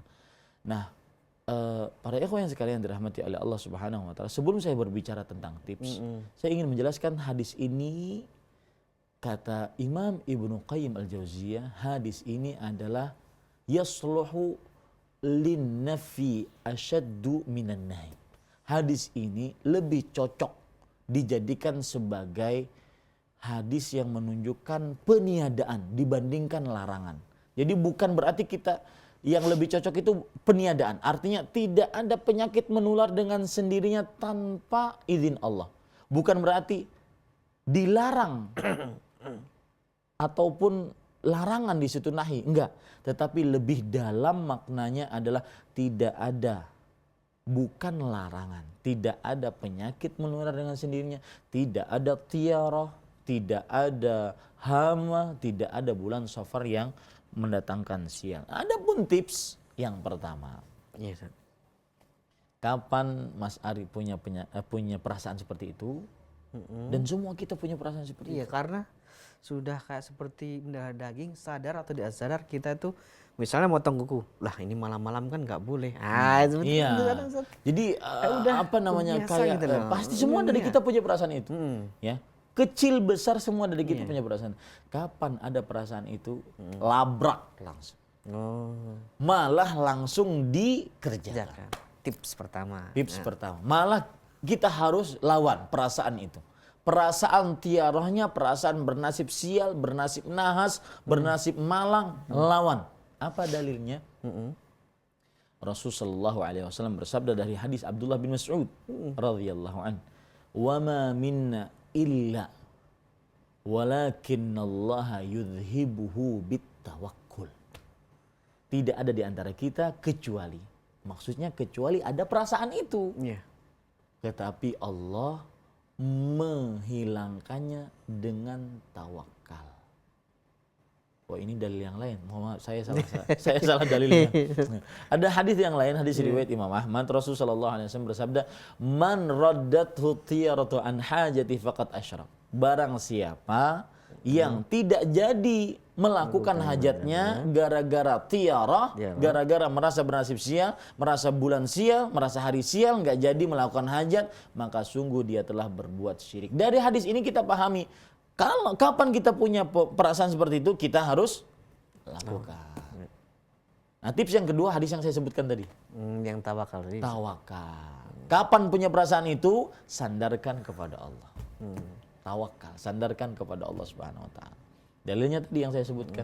A: Nah, para ikhwan yang sekalian dirahmati oleh Allah Subhanahu wa taala, sebelum saya berbicara tentang tips, saya ingin menjelaskan hadis ini. Kata Imam Ibnu Qayyim Al-Jauziyah, hadis ini adalah yasluhu linnafi asyaddu minan nahi. Hadis ini lebih cocok dijadikan sebagai hadis yang menunjukkan peniadaan dibandingkan larangan. Jadi bukan berarti kita yang lebih cocok itu peniadaan. Artinya tidak ada penyakit menular dengan sendirinya tanpa izin Allah. Bukan berarti dilarang ataupun larangan di situ nahi, enggak. Tetapi lebih dalam maknanya adalah tidak ada, bukan larangan. Tidak ada penyakit menular dengan sendirinya, tidak ada tiarah, tidak ada hama, tidak ada bulan Safar yang mendatangkan sial. Adapun tips yang pertama,
B: Iya, Ustaz.
A: kapan Mas Ari punya perasaan seperti itu? Dan semua kita punya perasaan seperti
B: Iya,
A: itu.
B: karena sudah kayak seperti mendarah daging, sadar atau tidak sadar kita itu misalnya motong kuku. Lah, ini malam-malam kan nggak boleh. Seperti
A: Iya.
B: itu kan, Ustaz.
A: Jadi
B: udah
A: apa namanya
B: kebiasa
A: kayak
B: gitu loh.
A: pasti semua dari
B: Iya.
A: kita punya perasaan itu, ya. Kecil besar semua dari kita punya perasaan. Kapan ada perasaan itu labrak langsung.
B: Oh,
A: Malah langsung dikerjakan.
B: jaga. Tips pertama.
A: Tips pertama, malah kita harus lawan perasaan itu. Perasaan tiarahnya, perasaan bernasib sial, bernasib nahas, bernasib malang, lawan. Apa dalilnya? Rasulullah SAW bersabda dari hadis Abdullah bin Mas'ud radhiyallahu an, "Wa ma minna illa walakinnallaha yudhibuhu bitawakkul." Tidak ada di antara kita kecuali, maksudnya kecuali ada perasaan itu.
B: Iya.
A: Tetapi Allah menghilangkannya dengan tawakal. Wah, ini dalil yang lain. Mohon maaf, saya salah dalilnya. Ada hadis yang lain, hadis riwayat Imam Ahmad. Rasulullah SAW bersabda, "Man raddathu tiyaratu an hajati faqad asyrak." Barang siapa yang tidak jadi melakukan hajatnya gara-gara tiarah, gara-gara merasa bernasib sial, merasa bulan sial, merasa hari sial, nggak jadi melakukan hajat, maka sungguh dia telah berbuat syirik. Dari hadis ini kita pahami, kalau kapan kita punya perasaan seperti itu, kita harus lakukan. Nah, tips yang kedua, hadis yang saya sebutkan tadi,
B: Yang tawakal tadi.
A: tawakal. Kapan punya perasaan itu, sandarkan kepada Allah. Tawakal, sandarkan kepada Allah Subhanahu wa taala. Dalilnya tadi yang saya sebutkan.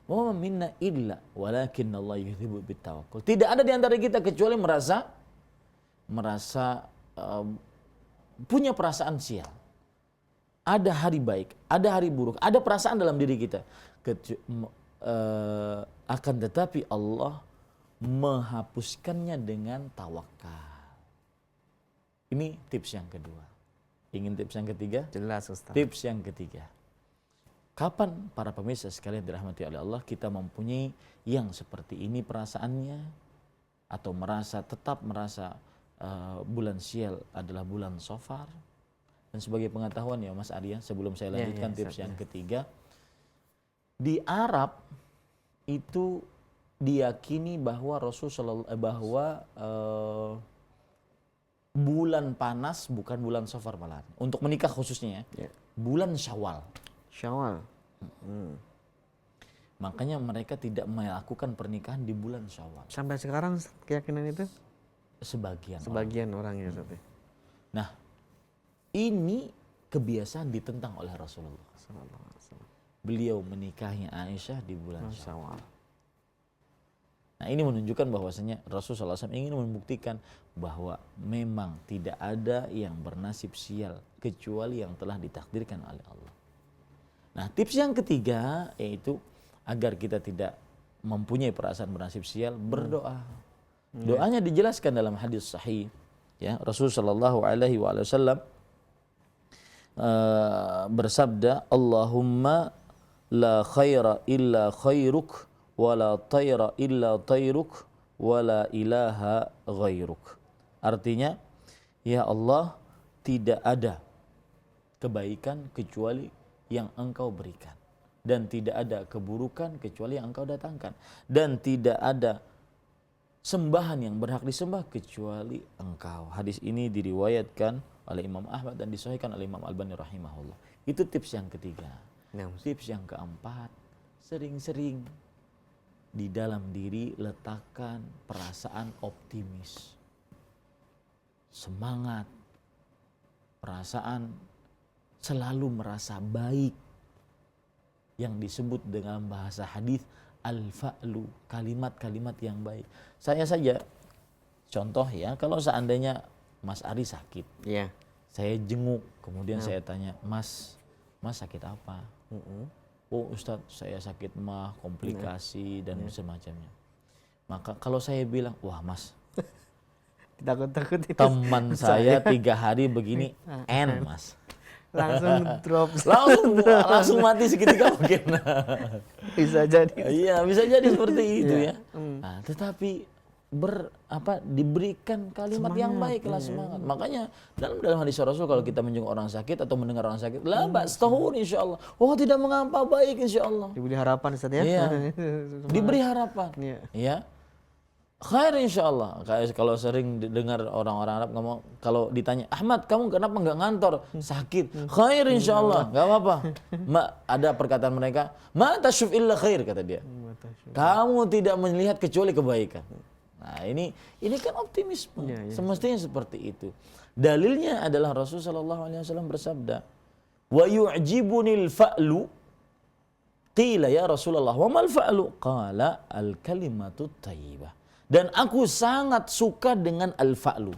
A: Wa minna illa walakinnallaha yudhibu bitawakkul. Tidak ada di antara kita kecuali merasa punya perasaan sial. Ada hari baik, ada hari buruk, ada perasaan dalam diri kita. Akan tetapi Allah menghapuskannya dengan tawakal. Ini tips yang kedua. Ingin tips yang ketiga?
B: Jelas, Ustaz.
A: Tips yang ketiga. Kapan para pemirsa sekalian dirahmati oleh Allah kita mempunyai yang seperti ini perasaannya, atau tetap merasa bulan sial adalah bulan Safar? Dan sebagai pengetahuan ya Mas Arya, sebelum saya lanjutkan tips yang ketiga, di Arab itu diyakini bahwa bulan panas bukan bulan Safar malahan. Untuk menikah khususnya ya. Bulan Syawal.
B: Syawal.
A: Makanya mereka tidak melakukan pernikahan di bulan Syawal.
B: Sampai sekarang keyakinan itu
A: Sebagian
B: orang ya, Ustaz.
A: Nah, ini kebiasaan ditentang oleh Rasulullah. Beliau menikahi Aisyah di bulan Syawal. Nah, ini menunjukkan bahwasanya Rasulullah SAW ingin membuktikan bahwa memang tidak ada yang bernasib sial kecuali yang telah ditakdirkan oleh Allah. Nah, tips yang ketiga yaitu agar kita tidak mempunyai perasaan bernasib sial, berdoa. Doanya dijelaskan dalam hadis sahih. Ya, Rasulullah SAW bersabda, Allahumma la khaira illa khairuk, wa la tayra illa tayruk, wa la ilaha ghairuk. Artinya, ya Allah, tidak ada kebaikan kecuali yang Engkau berikan, dan tidak ada keburukan kecuali yang Engkau datangkan, dan tidak ada sembahan yang berhak disembah kecuali Engkau. Hadis ini diriwayatkan oleh Imam Ahmad dan disahihkan oleh Imam Albani rahimahullah. Itu tips yang ketiga. Tips yang keempat, sering-sering di dalam diri letakkan perasaan optimis, semangat, perasaan selalu merasa baik, yang disebut dengan bahasa hadis al-fa'lu, kalimat-kalimat yang baik. Saya saja contoh ya, kalau seandainya Mas Ari sakit, saya jenguk, kemudian saya tanya, Mas sakit apa? Oh Ustadz, saya sakit mah, komplikasi dan semacamnya. Maka kalau saya bilang, wah Mas,
B: takut
A: teman saya 3 hari begini, Mas.
B: Langsung drop.
A: langsung mati seketika mungkin.
B: Bisa jadi.
A: Iya, bisa jadi seperti itu ya. Nah, tetapi diberikan kalimat yang baik lah, semangat. Makanya dalam hadis Rasul, kalau kita menjenguk orang sakit atau mendengar orang sakit, la ba'as tahur insyaallah. Oh, tidak mengapa, baik insyaallah.
B: Diberi harapan Ustaz ya.
A: Iya. Diberi harapan. Ya. Khair insyaallah. Kayak kalau sering dengar orang-orang Arab ngomong, kalau ditanya, Ahmad kamu kenapa nggak ngantor, sakit? Khair insyaallah, nggak apa-apa. Ada perkataan mereka, ma tasyuf illa khair, kata dia. Kamu tidak melihat kecuali kebaikan. Nah ini kan optimisme. Semestinya seperti itu. Dalilnya adalah Rasulullah SAW bersabda, wa yu'jibunil fa'lu. Qila ya Rasulullah, wa mal fa'lu? Qala al kalimatut thayyibah. Dan aku sangat suka dengan al-fa'lu.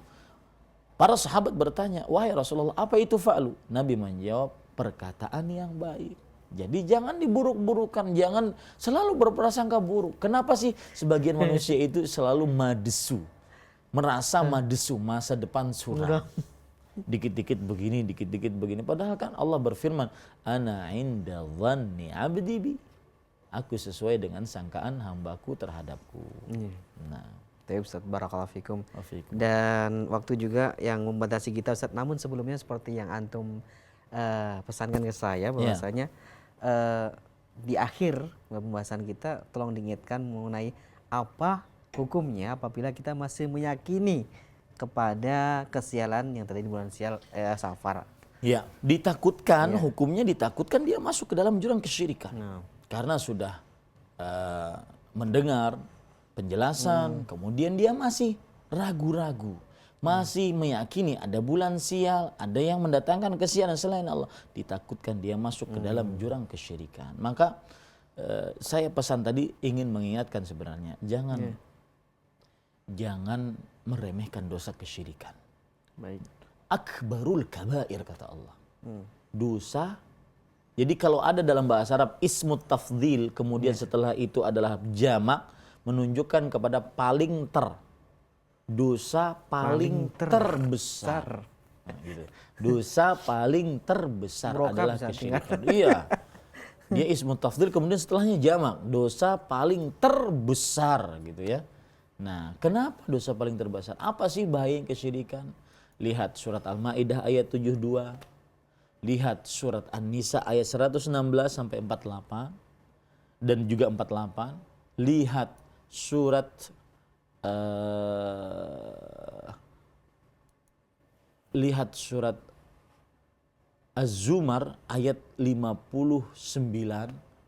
A: Para sahabat bertanya, wahai Rasulullah, apa itu fa'lu? Nabi menjawab, perkataan yang baik. Jadi jangan diburuk-burukan, jangan selalu berprasangka buruk. Kenapa sih sebagian manusia itu selalu madesu? Merasa madesu, masa depan suram. Dikit-dikit begini, dikit-dikit begini. Padahal kan Allah berfirman, ana inda dhanni abdi bi. Aku sesuai dengan sangkaan hambaku terhadapku. Nah,
B: Ustaz, barakallahu fikum. Dan waktu juga yang membatasi kita Ustaz. Namun sebelumnya seperti yang antum pesankan ke saya bahwasanya di akhir pembahasan kita tolong diingatkan mengenai apa hukumnya apabila kita masih meyakini kepada kesialan yang tadi di bulan Safar.
A: Ya, ditakutkan, hukumnya ditakutkan dia masuk ke dalam jurang kesyirikan. Karena sudah mendengar penjelasan, kemudian dia masih ragu-ragu, masih meyakini ada bulan sial, ada yang mendatangkan kesialan selain Allah, ditakutkan dia masuk ke dalam jurang kesyirikan. Maka saya pesan tadi ingin mengingatkan sebenarnya, jangan meremehkan dosa kesyirikan.
B: Baik.
A: Akbarul kabair, kata Allah. Dosa. Jadi kalau ada dalam bahasa Arab ismut tafdhil, kemudian setelah itu adalah jamak, menunjukkan kepada paling dosa paling terbesar. Nah, gitu. Dosa paling terbesar adalah kesyirikan. Iya. Dia ismut tafdhil, kemudian setelahnya jamak, dosa paling terbesar gitu ya. Nah, kenapa dosa paling terbesar? Apa sih bahaya kesyirikan? Lihat surat Al-Maidah ayat 72. Lihat surat An-Nisa ayat 116 sampai 48 dan juga 48. Lihat surat Az-Zumar ayat 59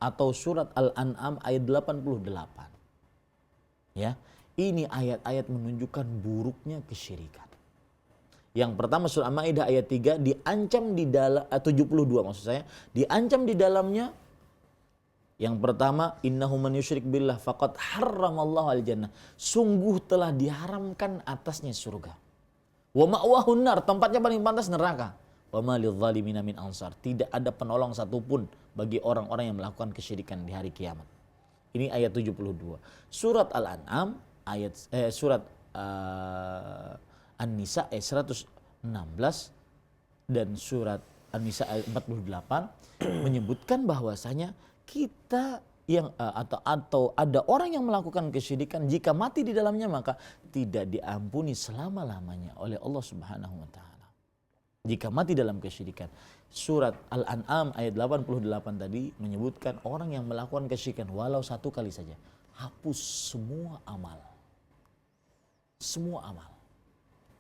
A: atau surat Al-An'am ayat 88. Ya, ini ayat-ayat menunjukkan buruknya kesyirikan. Yang pertama surah Al-Maidah ayat 3 diancam di dalam 72 maksud saya, diancam di dalamnya. Yang pertama, innahu man yusyrik billah faqad harramallahu al-jannah. Sungguh telah diharamkan atasnya surga. Wa ma'wahun nar, tempatnya paling pantas neraka. Wa ma lidzalimina min ansar. Tidak ada penolong satupun bagi orang-orang yang melakukan kesyirikan di hari kiamat. Ini ayat 72. Surat Al-An'am surat An-Nisa ayat 116 dan surat An-Nisa ayat 48 menyebutkan bahwasanya kita yang atau ada orang yang melakukan kesyirikan, jika mati di dalamnya maka tidak diampuni selama-lamanya oleh Allah Subhanahu wa taala. Jika mati dalam kesyirikan. Surat Al-An'am ayat 88 tadi menyebutkan orang yang melakukan kesyirikan walau satu kali saja, hapus semua amal. Semua amal.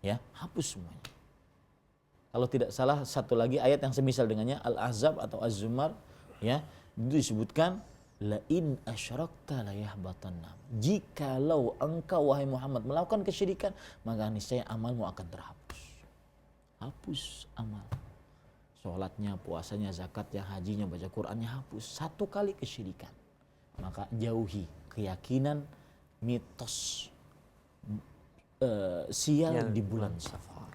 A: Ya, hapus semuanya. Kalau tidak salah satu lagi ayat yang semisal dengannya Al-Ahzab atau Az-Zumar, ya, itu disebutkan la in asyrakta la yahbatanna. Jikalau engkau wahai Muhammad melakukan kesyirikan, maka niscaya amalmu akan terhapus. Hapus amal. Sholatnya, puasanya, zakatnya, hajinya, baca Qur'annya hapus. Satu kali kesyirikan. Maka jauhi keyakinan mitos sial di bulan Safar.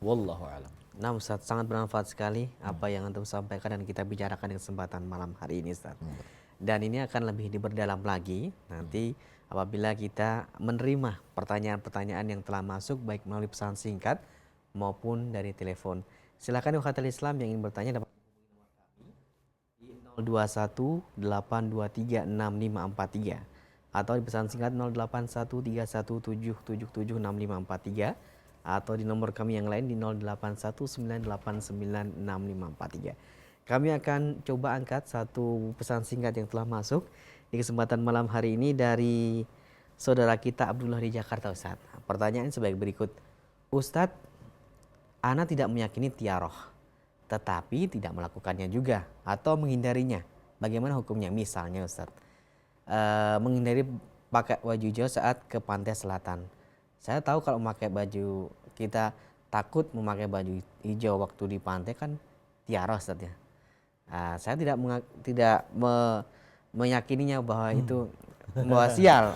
A: Wallahu a'lam.
B: Nah Ustaz, sangat bermanfaat sekali apa yang Antum sampaikan dan kita bicarakan di kesempatan malam hari ini Ustaz. Dan ini akan lebih diperdalam lagi nanti apabila kita menerima pertanyaan-pertanyaan yang telah masuk baik melalui pesan singkat maupun dari telepon. Silakan ukhatul Islam yang ingin bertanya dapat di 0218236543 atau di pesan singkat 081317776543 atau di nomor kami yang lain di 0819896543. Kami akan coba angkat satu pesan singkat yang telah masuk di kesempatan malam hari ini dari saudara kita Abdullah di Jakarta Ustaz. Pertanyaan sebagai berikut. Ustadz, ana tidak meyakini tiaroh, tetapi tidak melakukannya juga atau menghindarinya. Bagaimana hukumnya? Misalnya Ustadz, menghindari pakai baju hijau saat ke pantai selatan. Saya tahu kalau memakai baju, kita takut memakai baju hijau waktu di pantai kan tiaroh Ustadz ya. Saya tidak meyakininya bahwa itu membawa sial.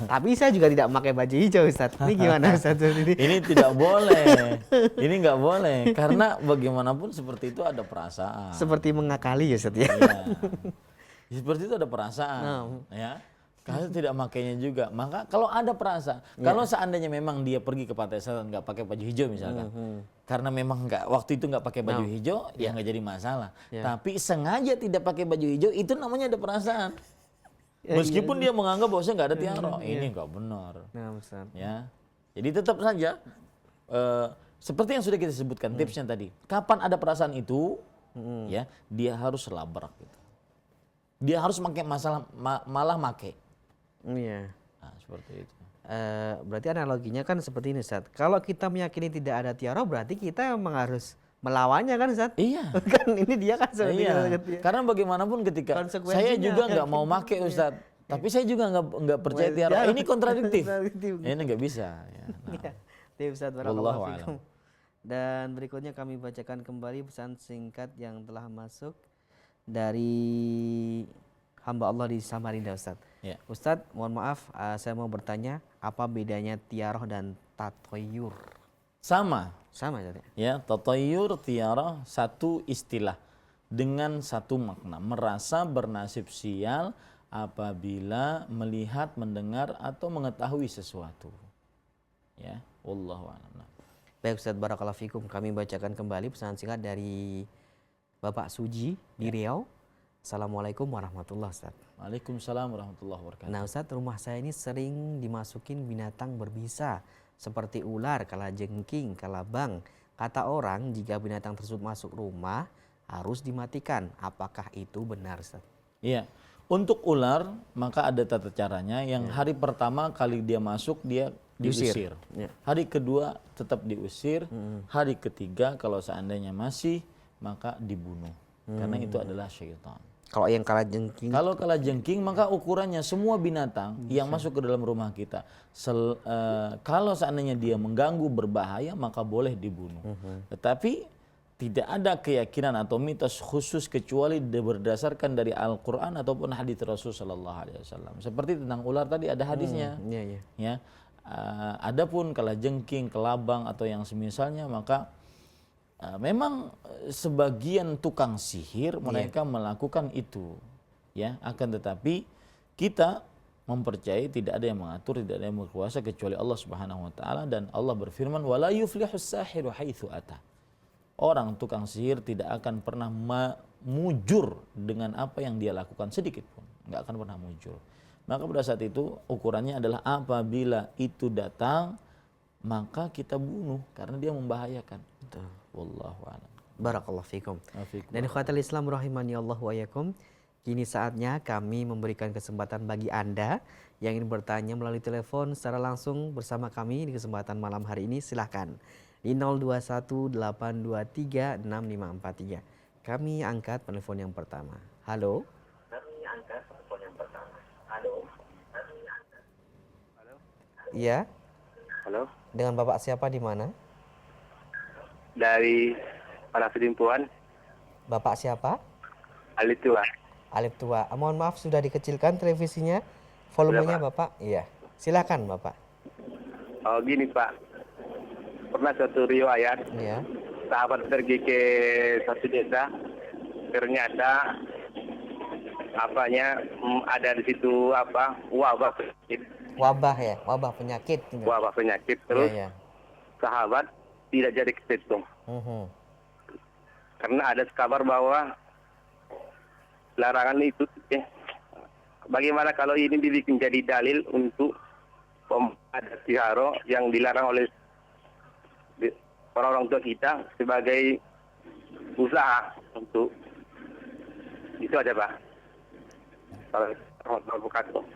B: Tapi saya juga tidak memakai baju hijau Ustadz. Ini gimana Ustadz?
A: Ini tidak boleh. Ini nggak boleh. Karena bagaimanapun seperti itu ada perasaan.
B: Seperti mengakali ya Ustadz ya.
A: Iya. Seperti itu ada perasaan. Ya. Kalau tidak makainya juga. Maka kalau ada perasaan. Kalau seandainya memang dia pergi ke pantai selatan nggak pakai baju hijau misalkan. Karena memang waktu itu nggak pakai baju hijau, ya nggak jadi masalah. Tapi sengaja tidak pakai baju hijau, itu namanya ada perasaan. Meskipun dia menganggap bahwa nggak ada tiara, ini nggak benar. Ya, jadi tetap saja seperti yang sudah kita sebutkan tipsnya tadi. Kapan ada perasaan itu, ya dia harus labrak. Gitu. Dia harus malah make.
B: Iya.
A: Nah, seperti itu.
B: Berarti analoginya kan seperti ini Ustaz. Kalau kita meyakini tidak ada tiara, berarti kita memang harus melawannya kan Ustaz? Iya. Kan ini dia kan seperti
A: itu. Karena bagaimanapun ketika saya juga nggak mau make Ustaz, tapi saya juga nggak percaya tiara. Ini kontradiktif. Ini nggak bisa. Ya,
B: nah. Ustaz, barakallahu fikum. Dan berikutnya kami bacakan kembali pesan singkat yang telah masuk dari hamba Allah di Samarinda Ustaz. Ya. Ustaz, mohon maaf, saya mau bertanya, apa bedanya tiaroh dan tatoyur?
A: Sama
B: ya.
A: Ya, tatoyur, tiaroh satu istilah dengan satu makna. Merasa bernasib sial apabila melihat, mendengar atau mengetahui sesuatu. Ya, wallahu a'lam.
B: Baik Ustaz, barakallahu fikum. Kami bacakan kembali pesan singkat dari Bapak Suji di Riau. Assalamualaikum warahmatullahi wabarakatuh.
A: Waalaikumsalam warahmatullahi wabarakatuh.
B: Nah Ustadz, rumah saya ini sering dimasukin binatang berbisa seperti ular, kalajengking, kalabang. Kata orang jika binatang tersebut masuk rumah harus dimatikan. Apakah itu benar Ustadz?
A: Iya. Untuk ular maka ada tata caranya. Yang hari pertama kali dia masuk dia diusir. Hari kedua tetap diusir. Hari ketiga kalau seandainya masih maka dibunuh. Karena itu adalah syaitan.
B: Kalau yang kalajengking?
A: Kalau kalajengking maka ukurannya semua binatang yang masuk ke dalam rumah kita. Kalau seandainya dia mengganggu, berbahaya maka boleh dibunuh. Tetapi tidak ada keyakinan atau mitos khusus kecuali berdasarkan dari Al-Quran ataupun hadits Rasul Sallallahu Alaihi Wasallam. Seperti tentang ular tadi ada hadisnya. Ya. Adapun kalajengking, kelabang atau yang semisalnya maka memang sebagian tukang sihir mereka melakukan itu, ya. Akan tetapi Kita mempercayai tidak ada yang mengatur, tidak ada yang berkuasa kecuali Allah Subhanahu wa taala, dan Allah berfirman wala yuflihus sahiru haitsu ata. Orang tukang sihir tidak akan pernah mujur dengan apa yang dia lakukan sedikit pun, nggak akan pernah mujur. Maka pada saat itu ukurannya adalah apabila itu datang maka kita bunuh karena dia membahayakan.
B: Betul.
A: Wallahu a'lam.
B: Barakallahu fikum.
A: Afikum.
B: Dan ikhwatal Islam rahimani Allah wa yakum. Kini saatnya kami memberikan kesempatan bagi Anda yang ingin bertanya melalui telepon secara langsung bersama kami di kesempatan malam hari ini. Silahkan di 0218236543. Kami angkat telepon yang pertama. Halo. Iya.
C: Halo,
B: Dengan Bapak siapa di mana?
C: dari para Sidimpuan,
B: Bapak siapa?
C: Alif Tua.
B: Alif Tua. Mohon maaf sudah dikecilkan televisinya. Volumenya
C: Sudah,
B: Bapak? Iya. Silakan Bapak.
C: Oh gini Pak, pernah suatu riwayat
B: Iya.
C: sahabat pergi ke satu desa, ternyata ada di situ wabah penyakit,
B: Wabah ya, wabah penyakit. Gitu.
C: wabah penyakit. Terus
B: Iya, iya.
C: sahabat tidak jadi ke situ
B: Mhm.
C: karena ada kabar bahwa larangan itu. Bagaimana kalau ini dibikin jadi dalil untuk adat wihara yang dilarang oleh orang tua kita sebagai usaha untuk itu aja Pak.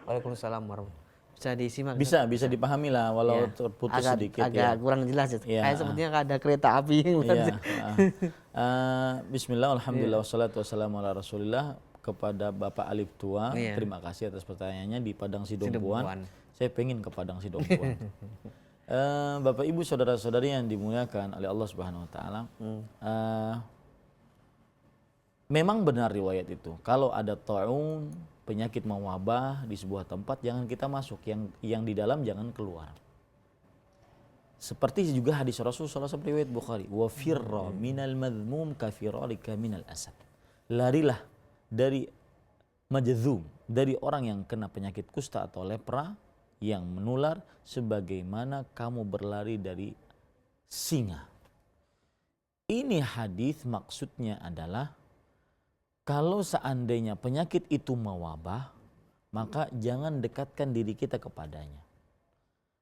B: Waalaikumsalam warahmatullahi. Bisa disimak.
A: Bisa dipahami lah walau
B: Iya.
A: terputus
B: agak,
A: sedikit
B: agak
A: ya.
B: kurang jelas.
A: Iya.
B: Kayak sepertinya ada kereta api.
A: Iya. Bismillah, alhamdulillah, wassalatu wassalamu ala rasulillah. Kepada Bapak Alif Tua,
B: Iya.
A: terima kasih atas pertanyaannya di Padang
B: Sidempuan.
A: Sidempuan. Saya pengen ke Padang Sidempuan. Bapak Ibu saudara-saudari yang dimuliakan oleh Allah Subhanahu wa taala. Memang benar riwayat itu. Kalau ada ta'un, penyakit mewabah di sebuah tempat, jangan kita masuk, yang di dalam jangan keluar. Seperti juga hadis Rasulullah SAW riwayat Bukhari, wa firra minal madhmum ka firarika minal asad. Larilah dari majzum, dari orang yang kena penyakit kusta atau lepra yang menular sebagaimana kamu berlari dari singa. Ini hadis maksudnya adalah kalau seandainya penyakit itu mewabah, maka jangan dekatkan diri kita kepadanya.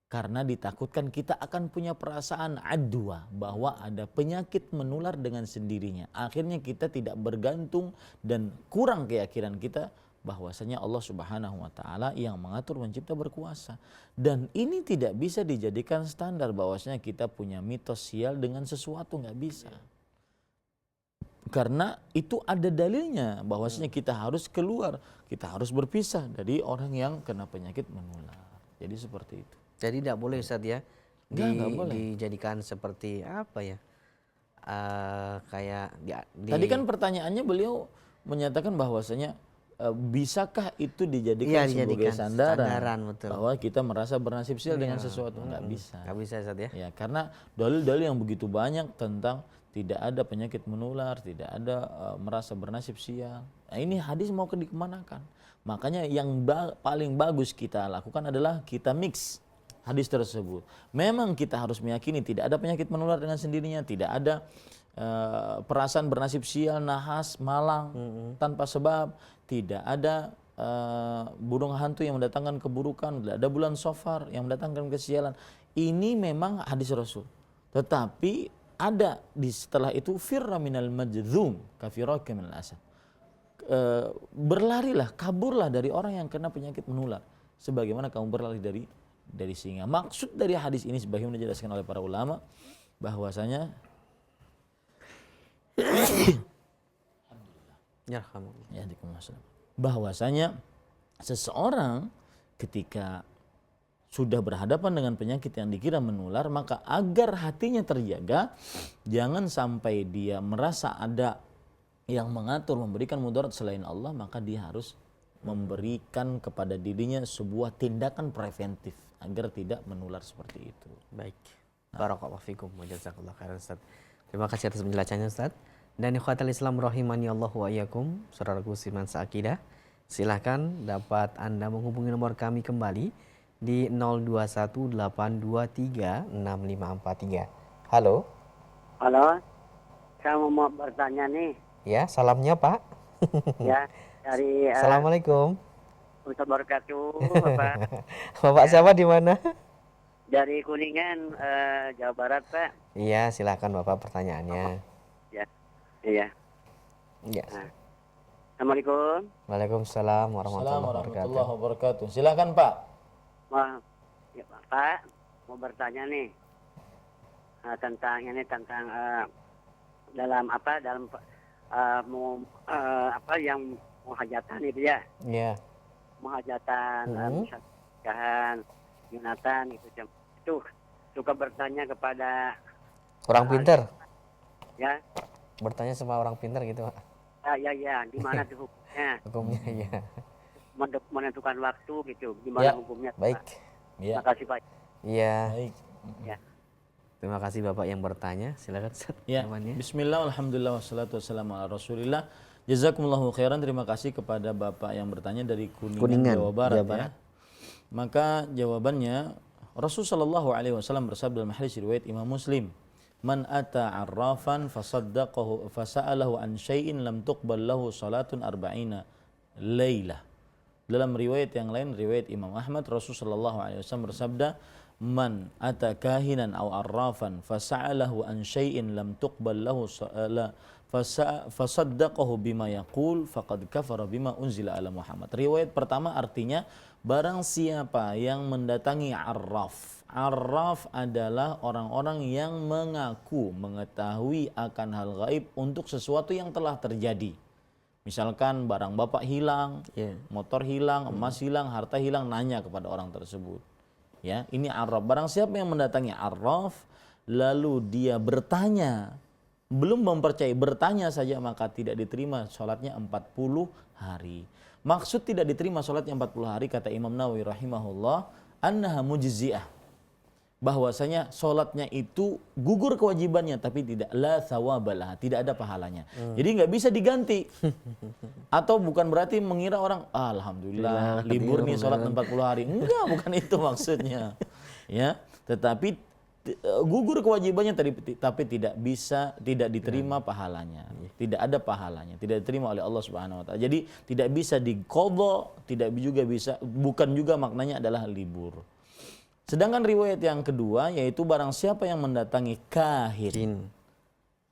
A: Karena ditakutkan kita akan punya perasaan adwa, bahwa ada penyakit menular dengan sendirinya. Akhirnya kita tidak bergantung dan kurang keyakinan kita bahwasanya Allah Subhanahu wa taala yang mengatur, mencipta, berkuasa. Dan ini tidak bisa dijadikan standar bahwasanya kita punya mitos sial dengan sesuatu, nggak bisa. Karena itu ada dalilnya bahwasanya kita harus keluar, kita harus berpisah dari orang yang kena penyakit menular. Jadi seperti itu.
B: Jadi tidak boleh Ustaz ya.
A: Nggak boleh.
B: Dijadikan seperti apa ya? Kayak
A: Tadi kan pertanyaannya beliau menyatakan bahwasanya bisakah itu dijadikan sebagai sandaran
B: betul.
A: bahwa kita merasa bernasib sial dengan sesuatu? Nggak bisa.
B: Nggak bisa Ustaz ya.
A: Ya, karena dalil-dalil yang begitu banyak tentang tidak ada penyakit menular, tidak ada merasa bernasib sial. Nah, ini hadis mau dikemanakan? Makanya yang paling bagus kita lakukan adalah kita mix hadis tersebut. Memang kita harus meyakini tidak ada penyakit menular dengan sendirinya, tidak ada perasaan bernasib sial, nahas, malang tanpa sebab, tidak ada burung hantu yang mendatangkan keburukan, tidak ada bulan Safar yang mendatangkan kesialan. Ini memang hadis Rasul. Tetapi ada di setelah itu firra minal majdzum kafiraka minal asad. Berlarilah, kaburlah dari orang yang kena penyakit menular sebagaimana kamu berlari dari singa. Maksud dari hadis ini sebagaimana dijelaskan oleh para ulama bahwasanya bahwasanya seseorang ketika sudah berhadapan dengan penyakit yang dikira menular, maka agar hatinya terjaga, jangan sampai dia merasa ada yang mengatur, memberikan mudarat selain Allah, maka dia harus memberikan kepada dirinya sebuah tindakan preventif agar tidak menular seperti itu.
B: Baik. Barakallahu fikum wa jazakallahu khairan Ustaz. Terima kasih atas penjelasannya Ustaz. Dan ikhwatal Islam rahimani Allah wa iyyakum, saudaraku siman seakidah. Silahkan dapat Anda menghubungi nomor kami kembali di 0218236543. Halo.
D: Halo, saya mau bertanya nih,
B: Ya, salamnya Pak.
D: ya dari
B: Assalamualaikum.
D: Ustaz Barakatuh, Bapak,
B: Bapak siapa di mana?
D: dari Kuningan, Jawa Barat, Pak.
B: Iya, silakan Bapak pertanyaannya.
D: Ya, iya.
B: Ya.
D: Nah, Assalamualaikum.
B: Waalaikumsalam
A: Assalamualaikum
B: warahmatullahi wabarakatuh.
A: warahmatullahi wabarakatuh. Silakan Pak.
D: Wah, ya, Pak, mau bertanya nih tentang ini tentang dalam yang muhajatan itu ya,
B: Iya.
D: muhajatan, pernikahan, Yunatan itu suka bertanya kepada
B: Orang pinter.
D: ya.
B: Bertanya sama orang pinter gitu, Pak.
D: Ya, gimana tuh hukumnya?
B: Hukumnya ya.
D: Menentukan waktu gitu, gimana
A: Ya,
D: hukumnya?
B: Baik.
A: Ya,
D: Terima kasih Pak.
B: Iya.
A: baik.
D: Ya.
B: Terima kasih Bapak yang bertanya. Silakan Ustaz.
A: Ya,
B: Namanya.
A: bismillah, alhamdulillah, wassalatu wassalamu ala rasulillah. Jazakumullahu khairan, terima kasih kepada Bapak yang bertanya dari Kuningan, Jawa Barat,
B: Jawa Barat.
A: ya. Maka jawabannya, Rasulullah SAW bersabda dalam hadis riwayat Imam Muslim, "Man ata arrafan fasaddaqahu fasa'alahu an syai'in lam tuqbal lahu salatun arba'ina lailah." Dalam riwayat yang lain, riwayat Imam Ahmad, Rasulullah SAW bersabda, "Man ata kahinan aw arrafan fasa'alahu an syai'in lam tuqbal lahu fasaddaqahu bima yaqul faqad kafara bima unzila ala Muhammad." Riwayat pertama artinya barang siapa yang mendatangi arraf. Arraf adalah orang-orang yang mengaku mengetahui akan hal gaib untuk sesuatu yang telah terjadi. Misalkan barang bapak hilang, motor hilang, emas hilang, harta hilang, nanya kepada orang tersebut. Ya, ini arraf. Barang siapa yang mendatangi arraf lalu dia bertanya, belum mempercayai, bertanya saja, maka tidak diterima sholatnya 40 hari. Maksud tidak diterima sholatnya 40 hari, kata Imam Nawawi rahimahullah, annaha mujzi'ah, bahwasanya sholatnya itu gugur kewajibannya, tapi tidak la thawabalah, tidak ada pahalanya. Jadi nggak bisa diganti. Atau bukan berarti mengira orang alhamdulillah libur nih sholat 40 hari. Enggak, bukan itu maksudnya. Ya, tetapi gugur kewajibannya tapi tidak bisa, tidak diterima pahalanya. Tidak ada pahalanya, tidak diterima oleh Allah Subhanahu wa taala. Jadi tidak bisa diqadha, tidak juga bisa, bukan juga maknanya adalah libur. Sedangkan riwayat yang kedua yaitu barang siapa yang mendatangi kahin,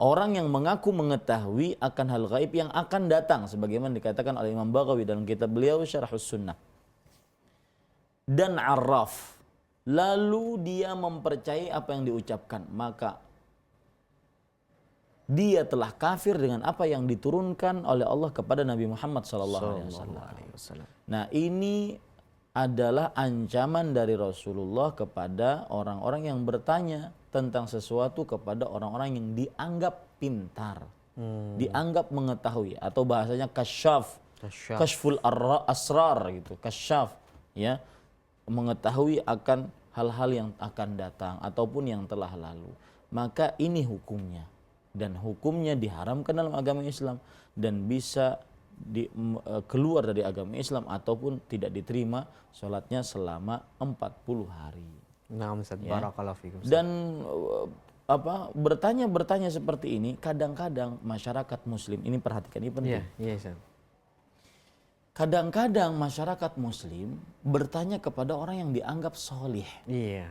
A: orang yang mengaku mengetahui akan hal gaib yang akan datang, sebagaimana dikatakan oleh Imam Baghawi dalam kitab beliau Syarhus Sunnah. Dan arraf, lalu dia mempercayai apa yang diucapkan, maka dia telah kafir dengan apa yang diturunkan oleh Allah kepada Nabi Muhammad SAW. Nah, ini adalah ancaman dari Rasulullah kepada orang-orang yang bertanya tentang sesuatu kepada orang-orang yang dianggap pintar, dianggap mengetahui, atau bahasanya kasyaf, kashful asrar gitu, kasyaf, ya, mengetahui akan hal-hal yang akan datang ataupun yang telah lalu. Maka ini hukumnya, dan hukumnya diharamkan dalam agama Islam dan bisa keluar dari agama Islam ataupun tidak diterima sholatnya selama 40 hari.
B: Nah, Ustaz,
A: Ya.
B: barakallahu fikum.
A: Dan bertanya seperti ini kadang-kadang masyarakat muslim, ini perhatikan, ini penting.
B: Iya, Ustaz.
A: Kadang-kadang masyarakat muslim bertanya kepada orang yang dianggap solih.
B: Iya.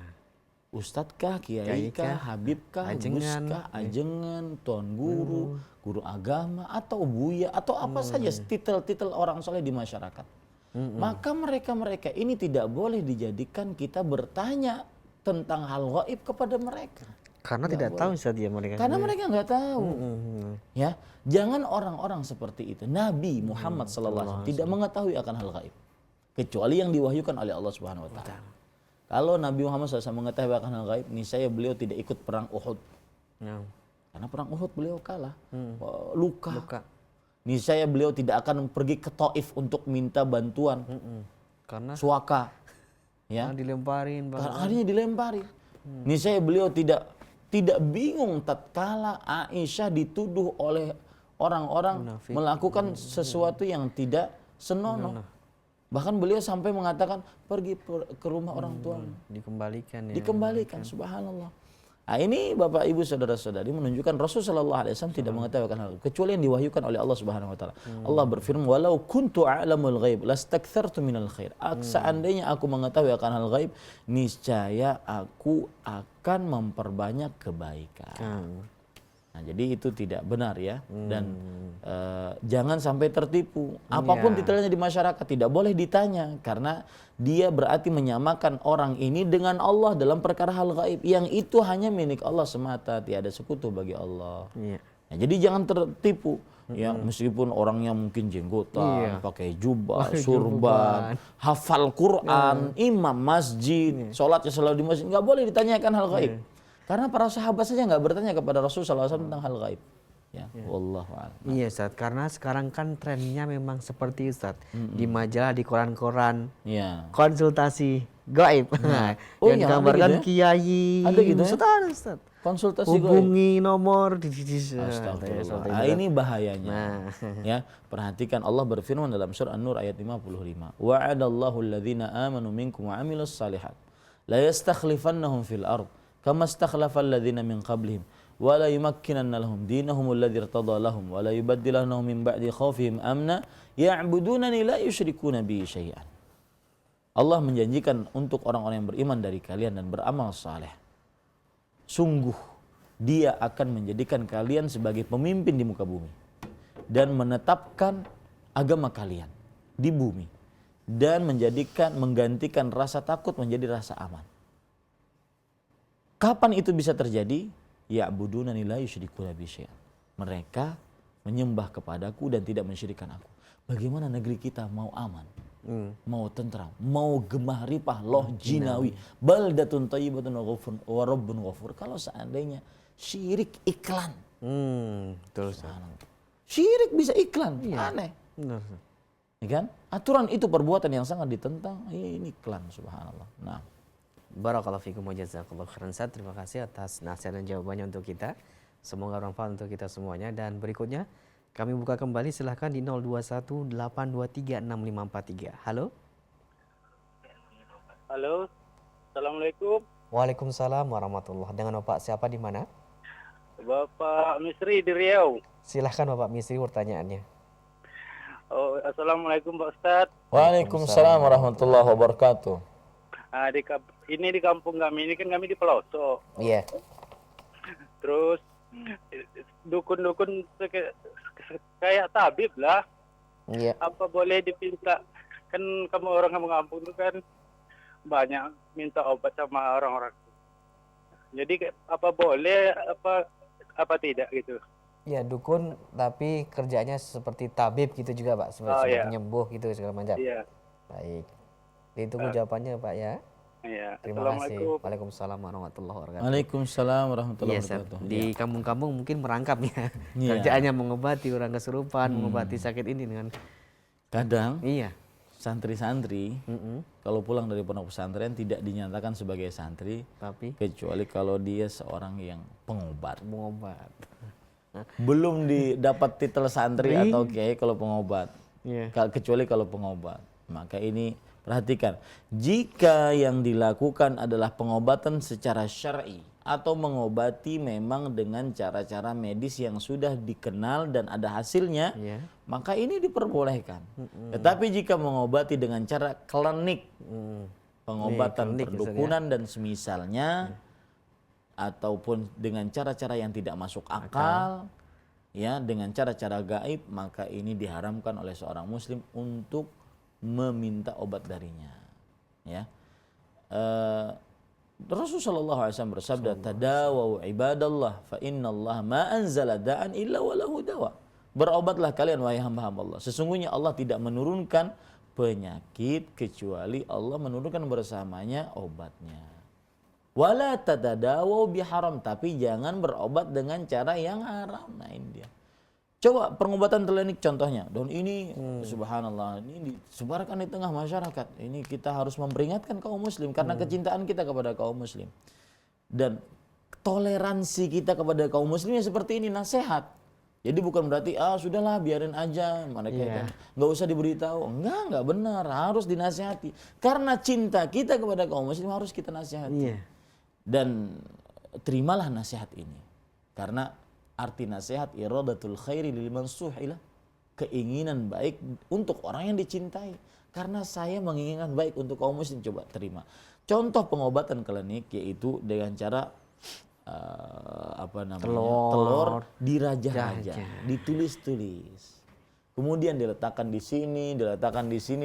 A: Ustadz kah, kiai kah, habib kah, gus kah, ajengan, tuan guru, guru agama, atau buya, atau apa saja titel-titel orang soleh di masyarakat. Maka mereka ini tidak boleh dijadikan kita bertanya tentang hal gaib kepada mereka.
B: Karena tidak tahu Ustaz ya mereka.
A: Karena mereka nggak tahu. Ya, jangan orang-orang seperti itu. Nabi Muhammad SAW tidak mengetahui akan hal gaib kecuali yang diwahyukan oleh Allah Subhanahu wa taala. Kalau Nabi Muhammad SAW mengetahui akan hal gaib, niscaya beliau tidak ikut perang Uhud. Karena perang Uhud beliau kalah, luka. Niscaya beliau tidak akan pergi ke Taif untuk minta bantuan.
B: Karena
A: suaka. Ya.
B: Dilemparin.
A: Akhirnya dilemparin. Niscaya beliau tidak bingung tatkala Aisyah dituduh oleh orang-orang melakukan sesuatu yang tidak senonoh. Bahkan beliau sampai mengatakan pergi ke rumah orang tua,
B: Dikembalikan ya.
A: dikembalikan, subhanallah. Nah, ini Bapak Ibu saudara-saudari menunjukkan Rasulullah sallallahu alaihi wasallam tidak mengetahui hal kecuali yang diwahyukan oleh Allah Subhanahu wa taala. Allah berfirman, "Walau kuntu a'lamul ghaib lastakthartu minal khair." Seandainya aku mengetahui akan hal gaib, niscaya aku akan memperbanyak kebaikan. Nah, jadi itu tidak benar ya, dan jangan sampai tertipu. Apapun titelnya di masyarakat tidak boleh ditanya, karena dia berarti menyamakan orang ini dengan Allah dalam perkara hal gaib yang itu hanya milik Allah semata, tiada sekutu bagi Allah.
B: Iya.
A: Nah, jadi jangan tertipu. Ya, meskipun orangnya mungkin jenggotan, pakai jubah, surban, hafal Quran, imam masjid, sholatnya selalu di masjid, nggak boleh ditanyakan hal gaib. Karena para sahabat saja nggak bertanya kepada Rasulullah SAW tentang hal gaib. Ya, wallahu a'lam.
B: Iya Ustaz, karena sekarang kan trennya memang seperti Ustaz. Di majalah, di koran-koran,
A: Ya.
B: konsultasi gaib.
A: Oh
B: yang
A: iya,
B: digambarkan
A: ada gitu
B: kiai.
A: Ada gitu ya?
B: Ustaz.
A: Konsultasi gaib.
B: Hubungi nomor di
A: Astagfirullah. Nah, ini bahayanya.
B: Nah.
A: Ya, perhatikan Allah berfirman dalam surah An-Nur ayat 55. Wa'adallahu alladhina amanu minkum wa 'amilus shalihat la yastakhlifannahum fil ard kama istakhlafal ladzina min qablihim wa la yumakkinanna lahum dinahum alladzi irtada lahum wa la yubaddilannahum min ba'di khaufihim amna ya'budunani la yusyrikuna bi syai'an. Allah menjanjikan untuk orang-orang yang beriman dari kalian dan beramal saleh, sungguh Dia akan menjadikan kalian sebagai pemimpin di muka bumi dan menetapkan agama kalian di bumi dan menggantikan rasa takut menjadi rasa aman. Kapan itu bisa terjadi? Ya'budunani la yusyrikuna bi syai'an. Mereka menyembah kepadaku dan tidak mensyirikkan aku. Bagaimana negeri kita mau aman? Mau tentram, mau gemah ripah, loh jinawi, baldatun thayyibatun wa rabbun ghafur. Kalau seandainya syirik iklan.
B: Betul Ustaz.
A: Syirik bisa iklan, aneh.
B: Benar.
A: Ya kan? Aturan itu perbuatan yang sangat ditentang, ini iklan, subhanallah. Nah,
B: Barakallahu fikum wa jazakallahu khairan Ustaz. Terima kasih atas nasihat dan jawabannya untuk kita. Semoga bermanfaat untuk kita semuanya. Dan berikutnya kami buka kembali, silahkan di 0218236543. Halo.
E: Halo, Assalamualaikum.
B: Waalaikumsalam warahmatullah. Dengan Bapak siapa di mana?
E: Bapak Misri di Riau.
B: Silahkan Bapak Misri pertanyaannya.
E: Oh, Assalamualaikum Pak Ustadz.
A: Waalaikumsalam warahmatullahi wabarakatuh.
E: Ini di kampung kami, ini kan kami di pelosok.
B: Iya.
E: Terus dukun-dukun kayak tabib lah.
B: Iya.
E: Apa boleh dipinta? Kan kamu orang kampung itu kan banyak minta obat sama orang-orang. Jadi apa boleh apa tidak gitu?
B: Ya dukun tapi kerjanya seperti tabib gitu juga Pak, seperti penyembuh gitu segala macam.
E: Iya.
B: Baik. Ditunggu jawabannya Pak ya.
E: Iya.
B: Terima kasih. Waalaikumsalam warahmatullahi wabarakatuh.
A: Waalaikumsalam warahmatullahi
B: Iya, Ustaz.
A: wabarakatuh.
B: Di kampung-kampung mungkin merangkap ya.
A: Iya.
B: Kerjaannya mengobati orang kesurupan, mengobati sakit ini dengan
A: Kadang
B: iya.
A: santri-santri kalau pulang dari pondok pesantren tidak dinyatakan sebagai santri,
B: Tapi
A: kecuali kalau dia seorang yang pengobat.
B: mengobat.
A: Belum didapat titel santri atau kiai kalau pengobat.
B: Iya.
A: Kecuali kalau pengobat. Maka ini perhatikan, jika yang dilakukan adalah pengobatan secara syar'i atau mengobati memang dengan cara-cara medis yang sudah dikenal dan ada hasilnya,
B: Iya.
A: maka ini diperbolehkan. Tetapi jika mengobati dengan cara klinik, pengobatan
B: klinik,
A: perdukunan dan semisalnya, ataupun dengan cara-cara yang tidak masuk akal, ya, dengan cara-cara gaib, maka ini diharamkan oleh seorang muslim untuk meminta obat darinya. Ya, Rasulullah SAW bersabda, "Tadawu ibadallah, fa inna Allah ma anzala da'an illa walahu dawa." Berobatlah kalian wahai hamba-hamba Allah. Sesungguhnya Allah tidak menurunkan penyakit kecuali Allah menurunkan bersamanya obatnya. Wala tatadawu biharam, tapi jangan berobat dengan cara yang haram. Nah, ini dia. Coba pengobatan klinik contohnya. Dan ini subhanallah, ini disebarkan di tengah masyarakat. Ini kita harus memperingatkan kaum muslim karena kecintaan kita kepada kaum muslim. Dan toleransi kita kepada kaum muslimnya seperti ini, nasihat. Jadi bukan berarti sudahlah biarin aja mereka kan nggak usah diberitahu. Enggak benar, harus dinasihati. Karena cinta kita kepada kaum muslim harus kita nasihati. Dan terimalah nasihat ini. Karena arti nasihat iradatul khairi lil mansuhilah, keinginan baik untuk orang yang dicintai. Karena saya menginginkan baik untuk kaum muslim, coba terima. Contoh pengobatan klinik yaitu dengan cara telur dirajah-rajah, ditulis-tulis. Kemudian diletakkan di sini,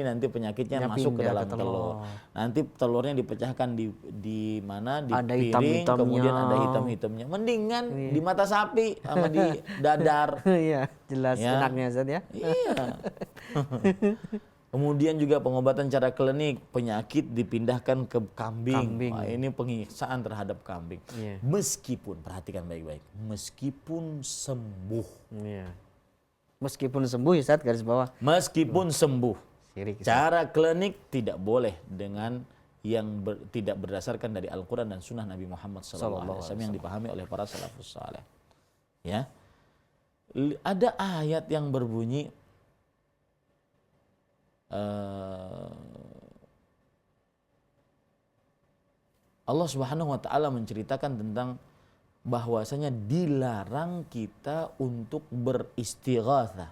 A: nanti penyakitnya masuk ke dalam telur. Nanti telurnya dipecahkan di mana? Di
B: ada
A: piring, kemudian ada hitam-hitamnya. Mendingan di mata sapi sama di dadar.
B: Iya, jelas enaknya Ustaz ya.
A: Iya. Kemudian juga pengobatan cara klinik, penyakit dipindahkan ke kambing. Wah, ini penyiksaan terhadap kambing. Meskipun, perhatikan baik-baik, meskipun sembuh.
B: Meskipun sembuh Ustaz, garis bawah.
A: Meskipun sembuh.
B: Sirik,
A: cara klinik tidak boleh dengan yang tidak berdasarkan dari Al-Quran dan Sunnah Nabi Muhammad SAW yang dipahami oleh para salafus saleh. Ya, ada ayat yang berbunyi Allah Subhanahu wa taala menceritakan tentang bahwasanya dilarang kita untuk beristighatsah,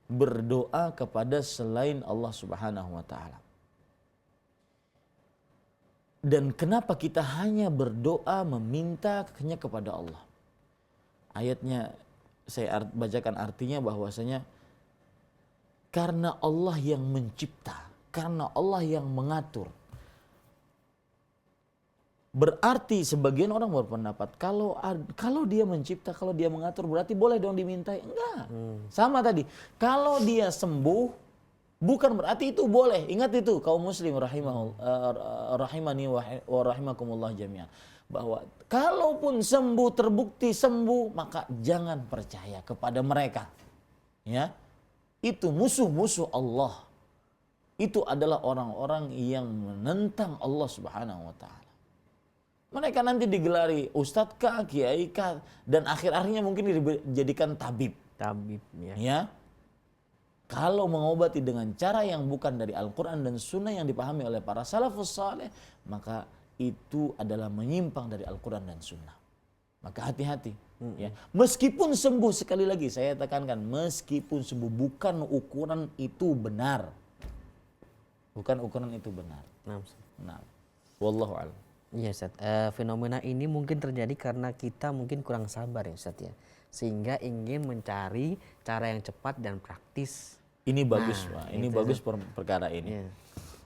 A: berdoa kepada selain Allah Subhanahu wa taala. Dan kenapa kita hanya berdoa meminta hanya kepada Allah? Ayatnya saya bacakan artinya bahwasanya karena Allah yang mencipta, karena Allah yang mengatur. Berarti sebagian orang berpendapat kalau dia mencipta, kalau dia mengatur berarti boleh dong dimintai. Enggak. Sama tadi. Kalau dia sembuh bukan berarti itu boleh. Ingat itu kaum muslim rahimani wa rahimakumullah jami'an. Bahwa kalaupun sembuh, terbukti sembuh, maka jangan percaya kepada mereka. Ya. Itu musuh-musuh Allah. Itu adalah orang-orang yang menentang Allah Subhanahu wa taala. Mereka nanti digelari ustadz kah, kiai kah, dan akhir-akhirnya mungkin dijadikan tabib.
B: Tabib
A: ya. Kalau mengobati dengan cara yang bukan dari Al-Quran dan Sunnah yang dipahami oleh para salafus saleh, maka itu adalah menyimpang dari Al-Quran dan Sunnah. Maka hati-hati. Ya. Meskipun sembuh, sekali lagi saya tekankan, meskipun sembuh bukan ukuran itu benar. Bukan ukuran itu benar. Nah, wallahu a'lam.
B: Iya Ustaz, fenomena ini mungkin terjadi karena kita mungkin kurang sabar ya Ustaz ya. Sehingga ingin mencari cara yang cepat dan praktis.
A: Ini bagus Pak, ini bagus perkara ini.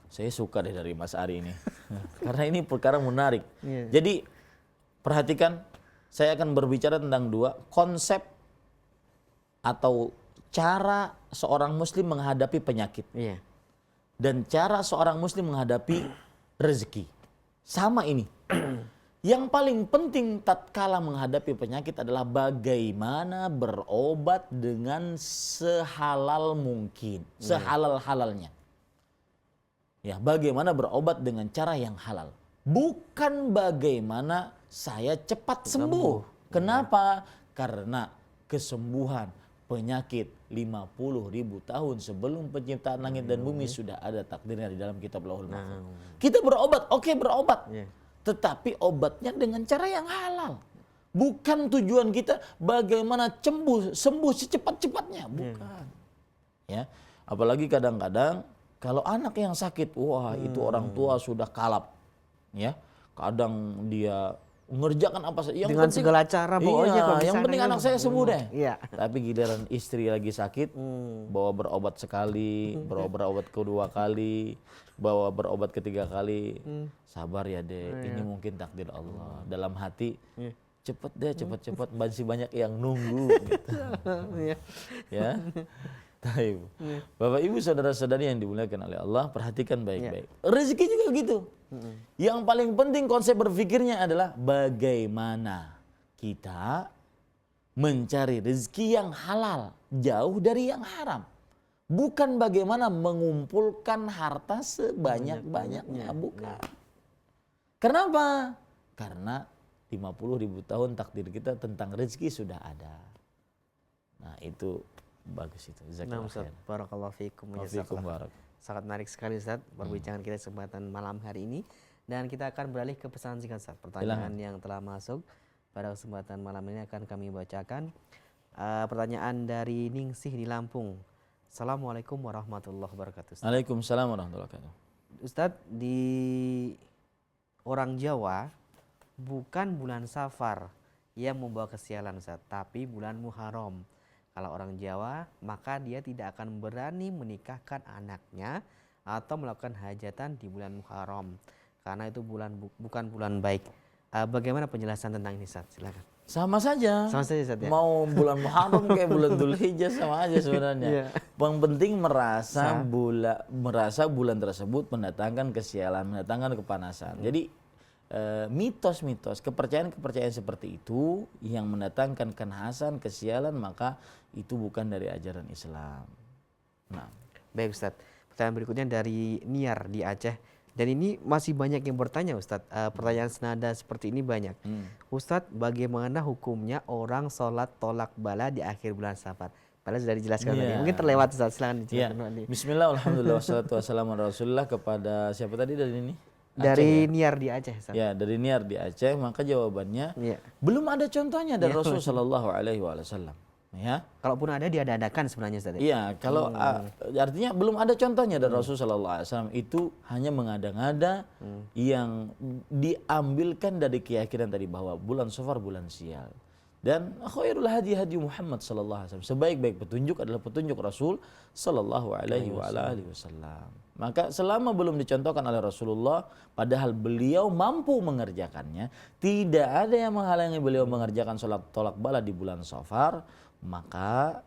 A: Saya suka deh dari Mas Ari ini. Karena ini perkara menarik. Jadi perhatikan, saya akan berbicara tentang dua konsep atau cara seorang muslim menghadapi penyakit. Dan cara seorang muslim menghadapi rezeki. Sama ini. Yang paling penting tatkala menghadapi penyakit adalah bagaimana berobat dengan sehalal mungkin, sehalal-halalnya. Ya, bagaimana berobat dengan cara yang halal. Bukan bagaimana saya cepat sembuh. Kenapa? Karena kesembuhan penyakit 50.000 tahun sebelum penciptaan langit dan bumi sudah ada takdirnya di dalam kitab Lauhul Mahfuz. Kita berobat, oke berobat. Tetapi obatnya dengan cara yang halal. Bukan tujuan kita bagaimana sembuh secepat-cepatnya, bukan. Ya. Apalagi kadang-kadang kalau anak yang sakit, wah itu orang tua sudah kalap. Ya. Kadang dia mengerjakan apa saja yang
B: dengan
A: penting,
B: segala cara pokoknya kalau
A: yang penting anak saya sembuh deh. Tapi giliran istri lagi sakit, bawa berobat sekali, bawa berobat kedua kali, bawa berobat ketiga kali. Sabar ya deh, ini mungkin takdir Allah. Dalam hati, cepet deh, cepet-cepet, masih banyak yang nunggu. Gitu. Ya. Taib. Bapak Ibu saudara-saudari yang dimuliakan oleh Allah, perhatikan baik-baik. Rezeki juga gitu. Yang paling penting konsep berpikirnya adalah bagaimana kita mencari rezeki yang halal, jauh dari yang haram. Bukan bagaimana mengumpulkan harta sebanyak-banyaknya, bukan. Kenapa? Karena 50.000 tahun takdir kita tentang rezeki sudah ada. Nah, itu bagus itu.
B: Nah,
A: Jazakallah
B: Ustaz,
A: khair.
B: barakallahu fiikum.
A: Wafikum
B: Jazakallah.
A: barak.
B: Sangat menarik sekali Ustaz perbincangan kita kesempatan malam hari ini, dan kita akan beralih ke pesan singkat Ustaz. Pertanyaan yang telah masuk pada kesempatan malam ini akan kami bacakan. Pertanyaan dari Ningsih di Lampung. Assalamualaikum warahmatullahi wabarakatuh. Ustaz.
A: Waalaikumsalam warahmatullahi wabarakatuh.
B: Ustadz, di orang Jawa bukan bulan Safar yang membawa kesialan Ustadz, tapi bulan Muharram. Kalau orang Jawa, maka dia tidak akan berani menikahkan anaknya atau melakukan hajatan di bulan Muharram, karena itu bukan bulan baik. Bagaimana penjelasan tentang ini Ustadz? Silakan.
A: Sama saja.
B: Sama saja Ustadz ya?
A: Mau bulan Muharram kayak bulan Dzulhijjah sama aja sebenarnya.
B: Iya.
A: Yang penting merasa bulan tersebut mendatangkan kesialan, mendatangkan kepanasan. Jadi mitos-mitos, kepercayaan-kepercayaan seperti itu yang mendatangkan kekhasan, kesialan, maka itu bukan dari ajaran Islam. Nah,
B: Baik Ustadz, pertanyaan berikutnya dari Niar di Aceh. Dan ini masih banyak yang bertanya Ustadz, pertanyaan senada seperti ini banyak. Ustadz, bagaimana hukumnya orang sholat tolak bala di akhir bulan Safar? Padahal sudah dijelaskan tadi, mungkin terlewat Ustadz, silakan
A: ya.
B: dijelaskan.
A: Bismillah, alhamdulillah, wassalatu wassalamu ala rasulillah. Kepada siapa tadi dari ini?
B: Dari Niar di Aceh Ustadz.
A: Ya, dari Niar di Aceh, maka jawabannya
B: Iya.
A: belum ada contohnya dari Rasul Shallallahu Alaihi Wasallam. Ya,
B: Kalaupun ada diadakan sebenarnya Ustadz.
A: iya. Kalau artinya belum ada contohnya dari Rasul Shallallahu Alaihi Wasallam, itu hanya mengada-ngada yang diambilkan dari keyakinan tadi bahwa bulan Safar bulan sial. Dan khairul hadi hadi Muhammad sallallahu alaihi wasallam. Sebaik-baik petunjuk adalah petunjuk Rasul sallallahu alaihi wasallam. Maka selama belum dicontohkan oleh Rasulullah, padahal beliau mampu mengerjakannya, tidak ada yang menghalangi beliau mengerjakan sholat tolak bala di bulan Safar, maka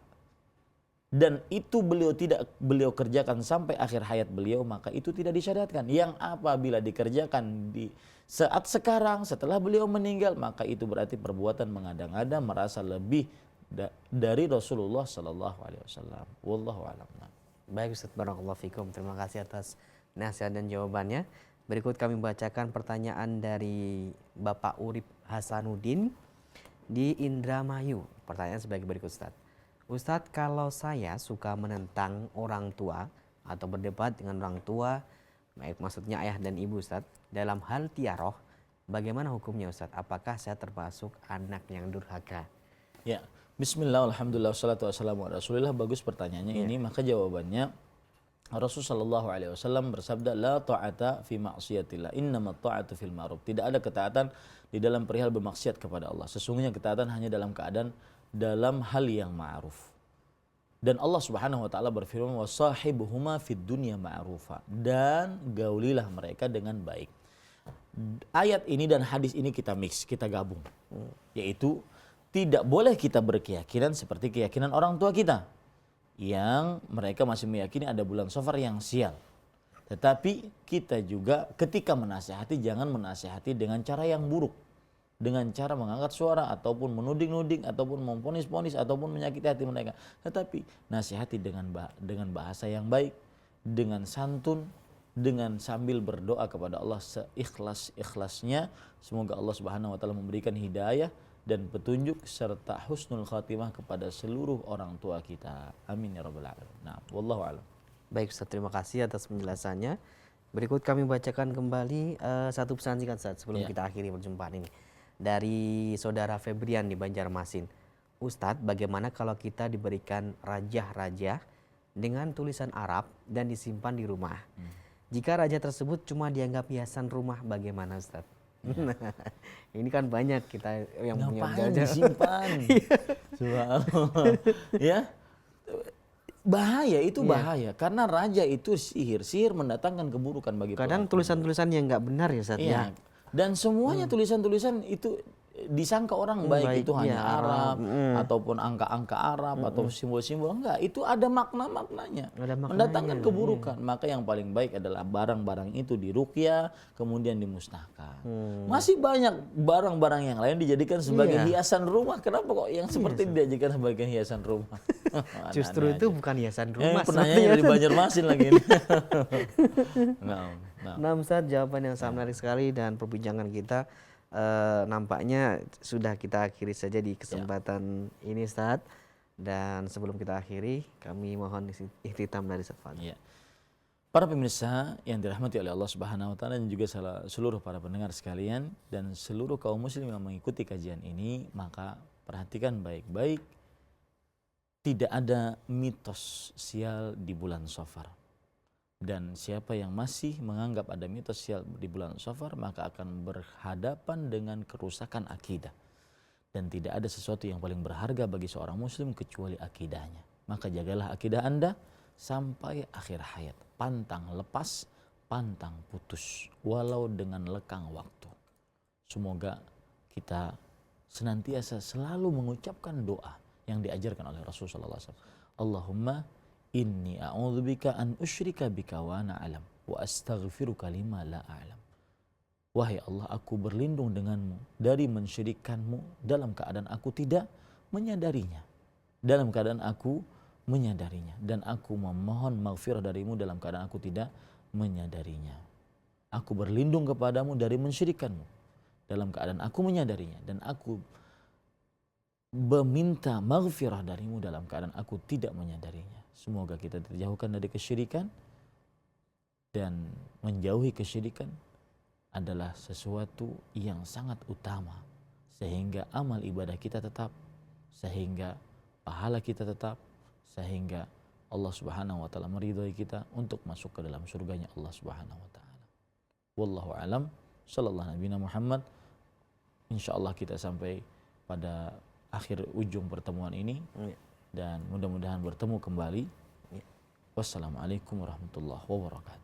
A: dan itu beliau kerjakan sampai akhir hayat beliau, maka itu tidak disyariatkan. Yang apabila dikerjakan di saat sekarang setelah beliau meninggal, maka itu berarti perbuatan mengada-ngada, merasa lebih dari Rasulullah sallallahu alaihi wasallam. Wallahu a'lam.
B: Baik Ustadz, barakallahu fikum. Terima kasih atas nasihat dan jawabannya. Berikut kami bacakan pertanyaan dari Bapak Urip Hasanuddin di Indramayu. Pertanyaan sebagai berikut Ustadz. Ustadz, kalau saya suka menentang orang tua atau berdebat dengan orang tua, baik maksudnya ayah dan ibu Ustadz, dalam hal tiaroh, bagaimana hukumnya Ustadz? Apakah saya termasuk anak yang durhaka?
A: Ya, bismillah, alhamdulillah, wassalatu wassalamu ala rasulillah. Bagus pertanyaannya ini, maka jawabannya Rasul sallallahu alaihi wasallam bersabda, la ta'ata fi ma'siyatillah, innamat ta'atu fil ma'ruf. Tidak ada ketaatan di dalam perihal bermaksiat kepada Allah. Sesungguhnya ketaatan hanya dalam hal yang ma'ruf. Dan Allah Subhanahu wa taala berfirman, wasahibuhuma fid dunya ma'rufa, dan gaulilah mereka dengan baik. Ayat ini dan hadis ini kita mix, kita gabung. Yaitu tidak boleh kita berkeyakinan seperti keyakinan orang tua kita yang mereka masih meyakini ada bulan Safar yang sial. Tetapi kita juga ketika menasihati, jangan menasihati dengan cara yang buruk, dengan cara mengangkat suara ataupun menuding-nuding ataupun memponis-ponis ataupun menyakiti hati mereka. Tetapi nasihati dengan bahasa yang baik, dengan santun, dengan sambil berdoa kepada Allah seikhlas-ikhlasnya. Semoga Allah Subhanahu wa taala memberikan hidayah dan petunjuk serta husnul khatimah kepada seluruh orang tua kita. Amin ya rabbal alamin. Nah, wallahu a'lam.
B: Baik Ustaz, terima kasih atas penjelasannya. Berikut kami bacakan kembali satu pesan singkat Ustaz sebelum kita akhiri perjumpaan ini. Dari saudara Febrian di Banjarmasin. Ustadz, bagaimana kalau kita diberikan rajah-rajah dengan tulisan Arab dan disimpan di rumah? Jika raja tersebut cuma dianggap hiasan rumah, bagaimana Ustadz? Ya. Ini kan banyak kita yang punya
A: ngapain disimpan? Subhanallah. Ya, bahaya itu bahaya karena raja itu sihir mendatangkan keburukan bagi
B: kadang tulisan-tulisan yang nggak benar ya Ustadz.
A: Iya. Dan semuanya tulisan-tulisan itu disangka orang baik itu hanya Arab ataupun angka-angka Arab atau simbol-simbol. Enggak, itu ada makna-maknanya. Mendatangkan keburukan. Maka yang paling baik adalah barang-barang itu diruqyah kemudian dimusnahkan. Masih banyak barang-barang yang lain dijadikan sebagai hiasan rumah. Kenapa kok yang seperti dijadikan sebagai hiasan rumah?
B: Justru itu bukan hiasan rumah.
A: Penanyanya dari Banjarmasin lagi ini.
B: Nah, Ustadz, jawaban yang sangat menarik sekali dan perbincangan kita nampaknya sudah kita akhiri saja di kesempatan ini Ustadz. Dan sebelum kita akhiri, kami mohon ikhtitam dari Ustaz Fadil.
A: Ya. Para pemirsa yang dirahmati oleh Allah Subhanahu wa taala dan juga seluruh para pendengar sekalian dan seluruh kaum muslim yang mengikuti kajian ini, maka perhatikan baik-baik, tidak ada mitos sial di bulan Safar. Dan siapa yang masih menganggap ada mitos sial di bulan Safar, maka akan berhadapan dengan kerusakan akidah. Dan tidak ada sesuatu yang paling berharga bagi seorang muslim kecuali akidahnya. Maka jagalah akidah Anda sampai akhir hayat. Pantang lepas, pantang putus, walau dengan lekang waktu. Semoga kita senantiasa selalu mengucapkan doa yang diajarkan oleh Rasulullah SAW. Allahumma inni a'udzubika an usyrika bika wa ana a'lam wa astaghfiruka lima la a'lam. Wahai Allah, aku berlindung denganmu dari mensyirikkanmu dalam keadaan aku tidak menyadarinya. Dalam keadaan aku menyadarinya. Dan aku memohon maghfirah darimu dalam keadaan aku tidak menyadarinya. Aku berlindung kepadamu dari mensyirikkanmu dalam keadaan aku menyadarinya. Dan aku meminta maghfirah darimu dalam keadaan aku tidak menyadarinya. Semoga kita dijauhkan dari kesyirikan, dan menjauhi kesyirikan adalah sesuatu yang sangat utama, sehingga amal ibadah kita tetap, sehingga pahala kita tetap, sehingga Allah Subhanahu wa taala meridhai kita untuk masuk ke dalam surganya Allah Subhanahu wa taala. Wallahu alam, sallallahu nabiyana Muhammad. Insyaallah kita sampai pada akhir ujung pertemuan ini, dan mudah-mudahan bertemu kembali. Wassalamualaikum warahmatullahi wabarakatuh.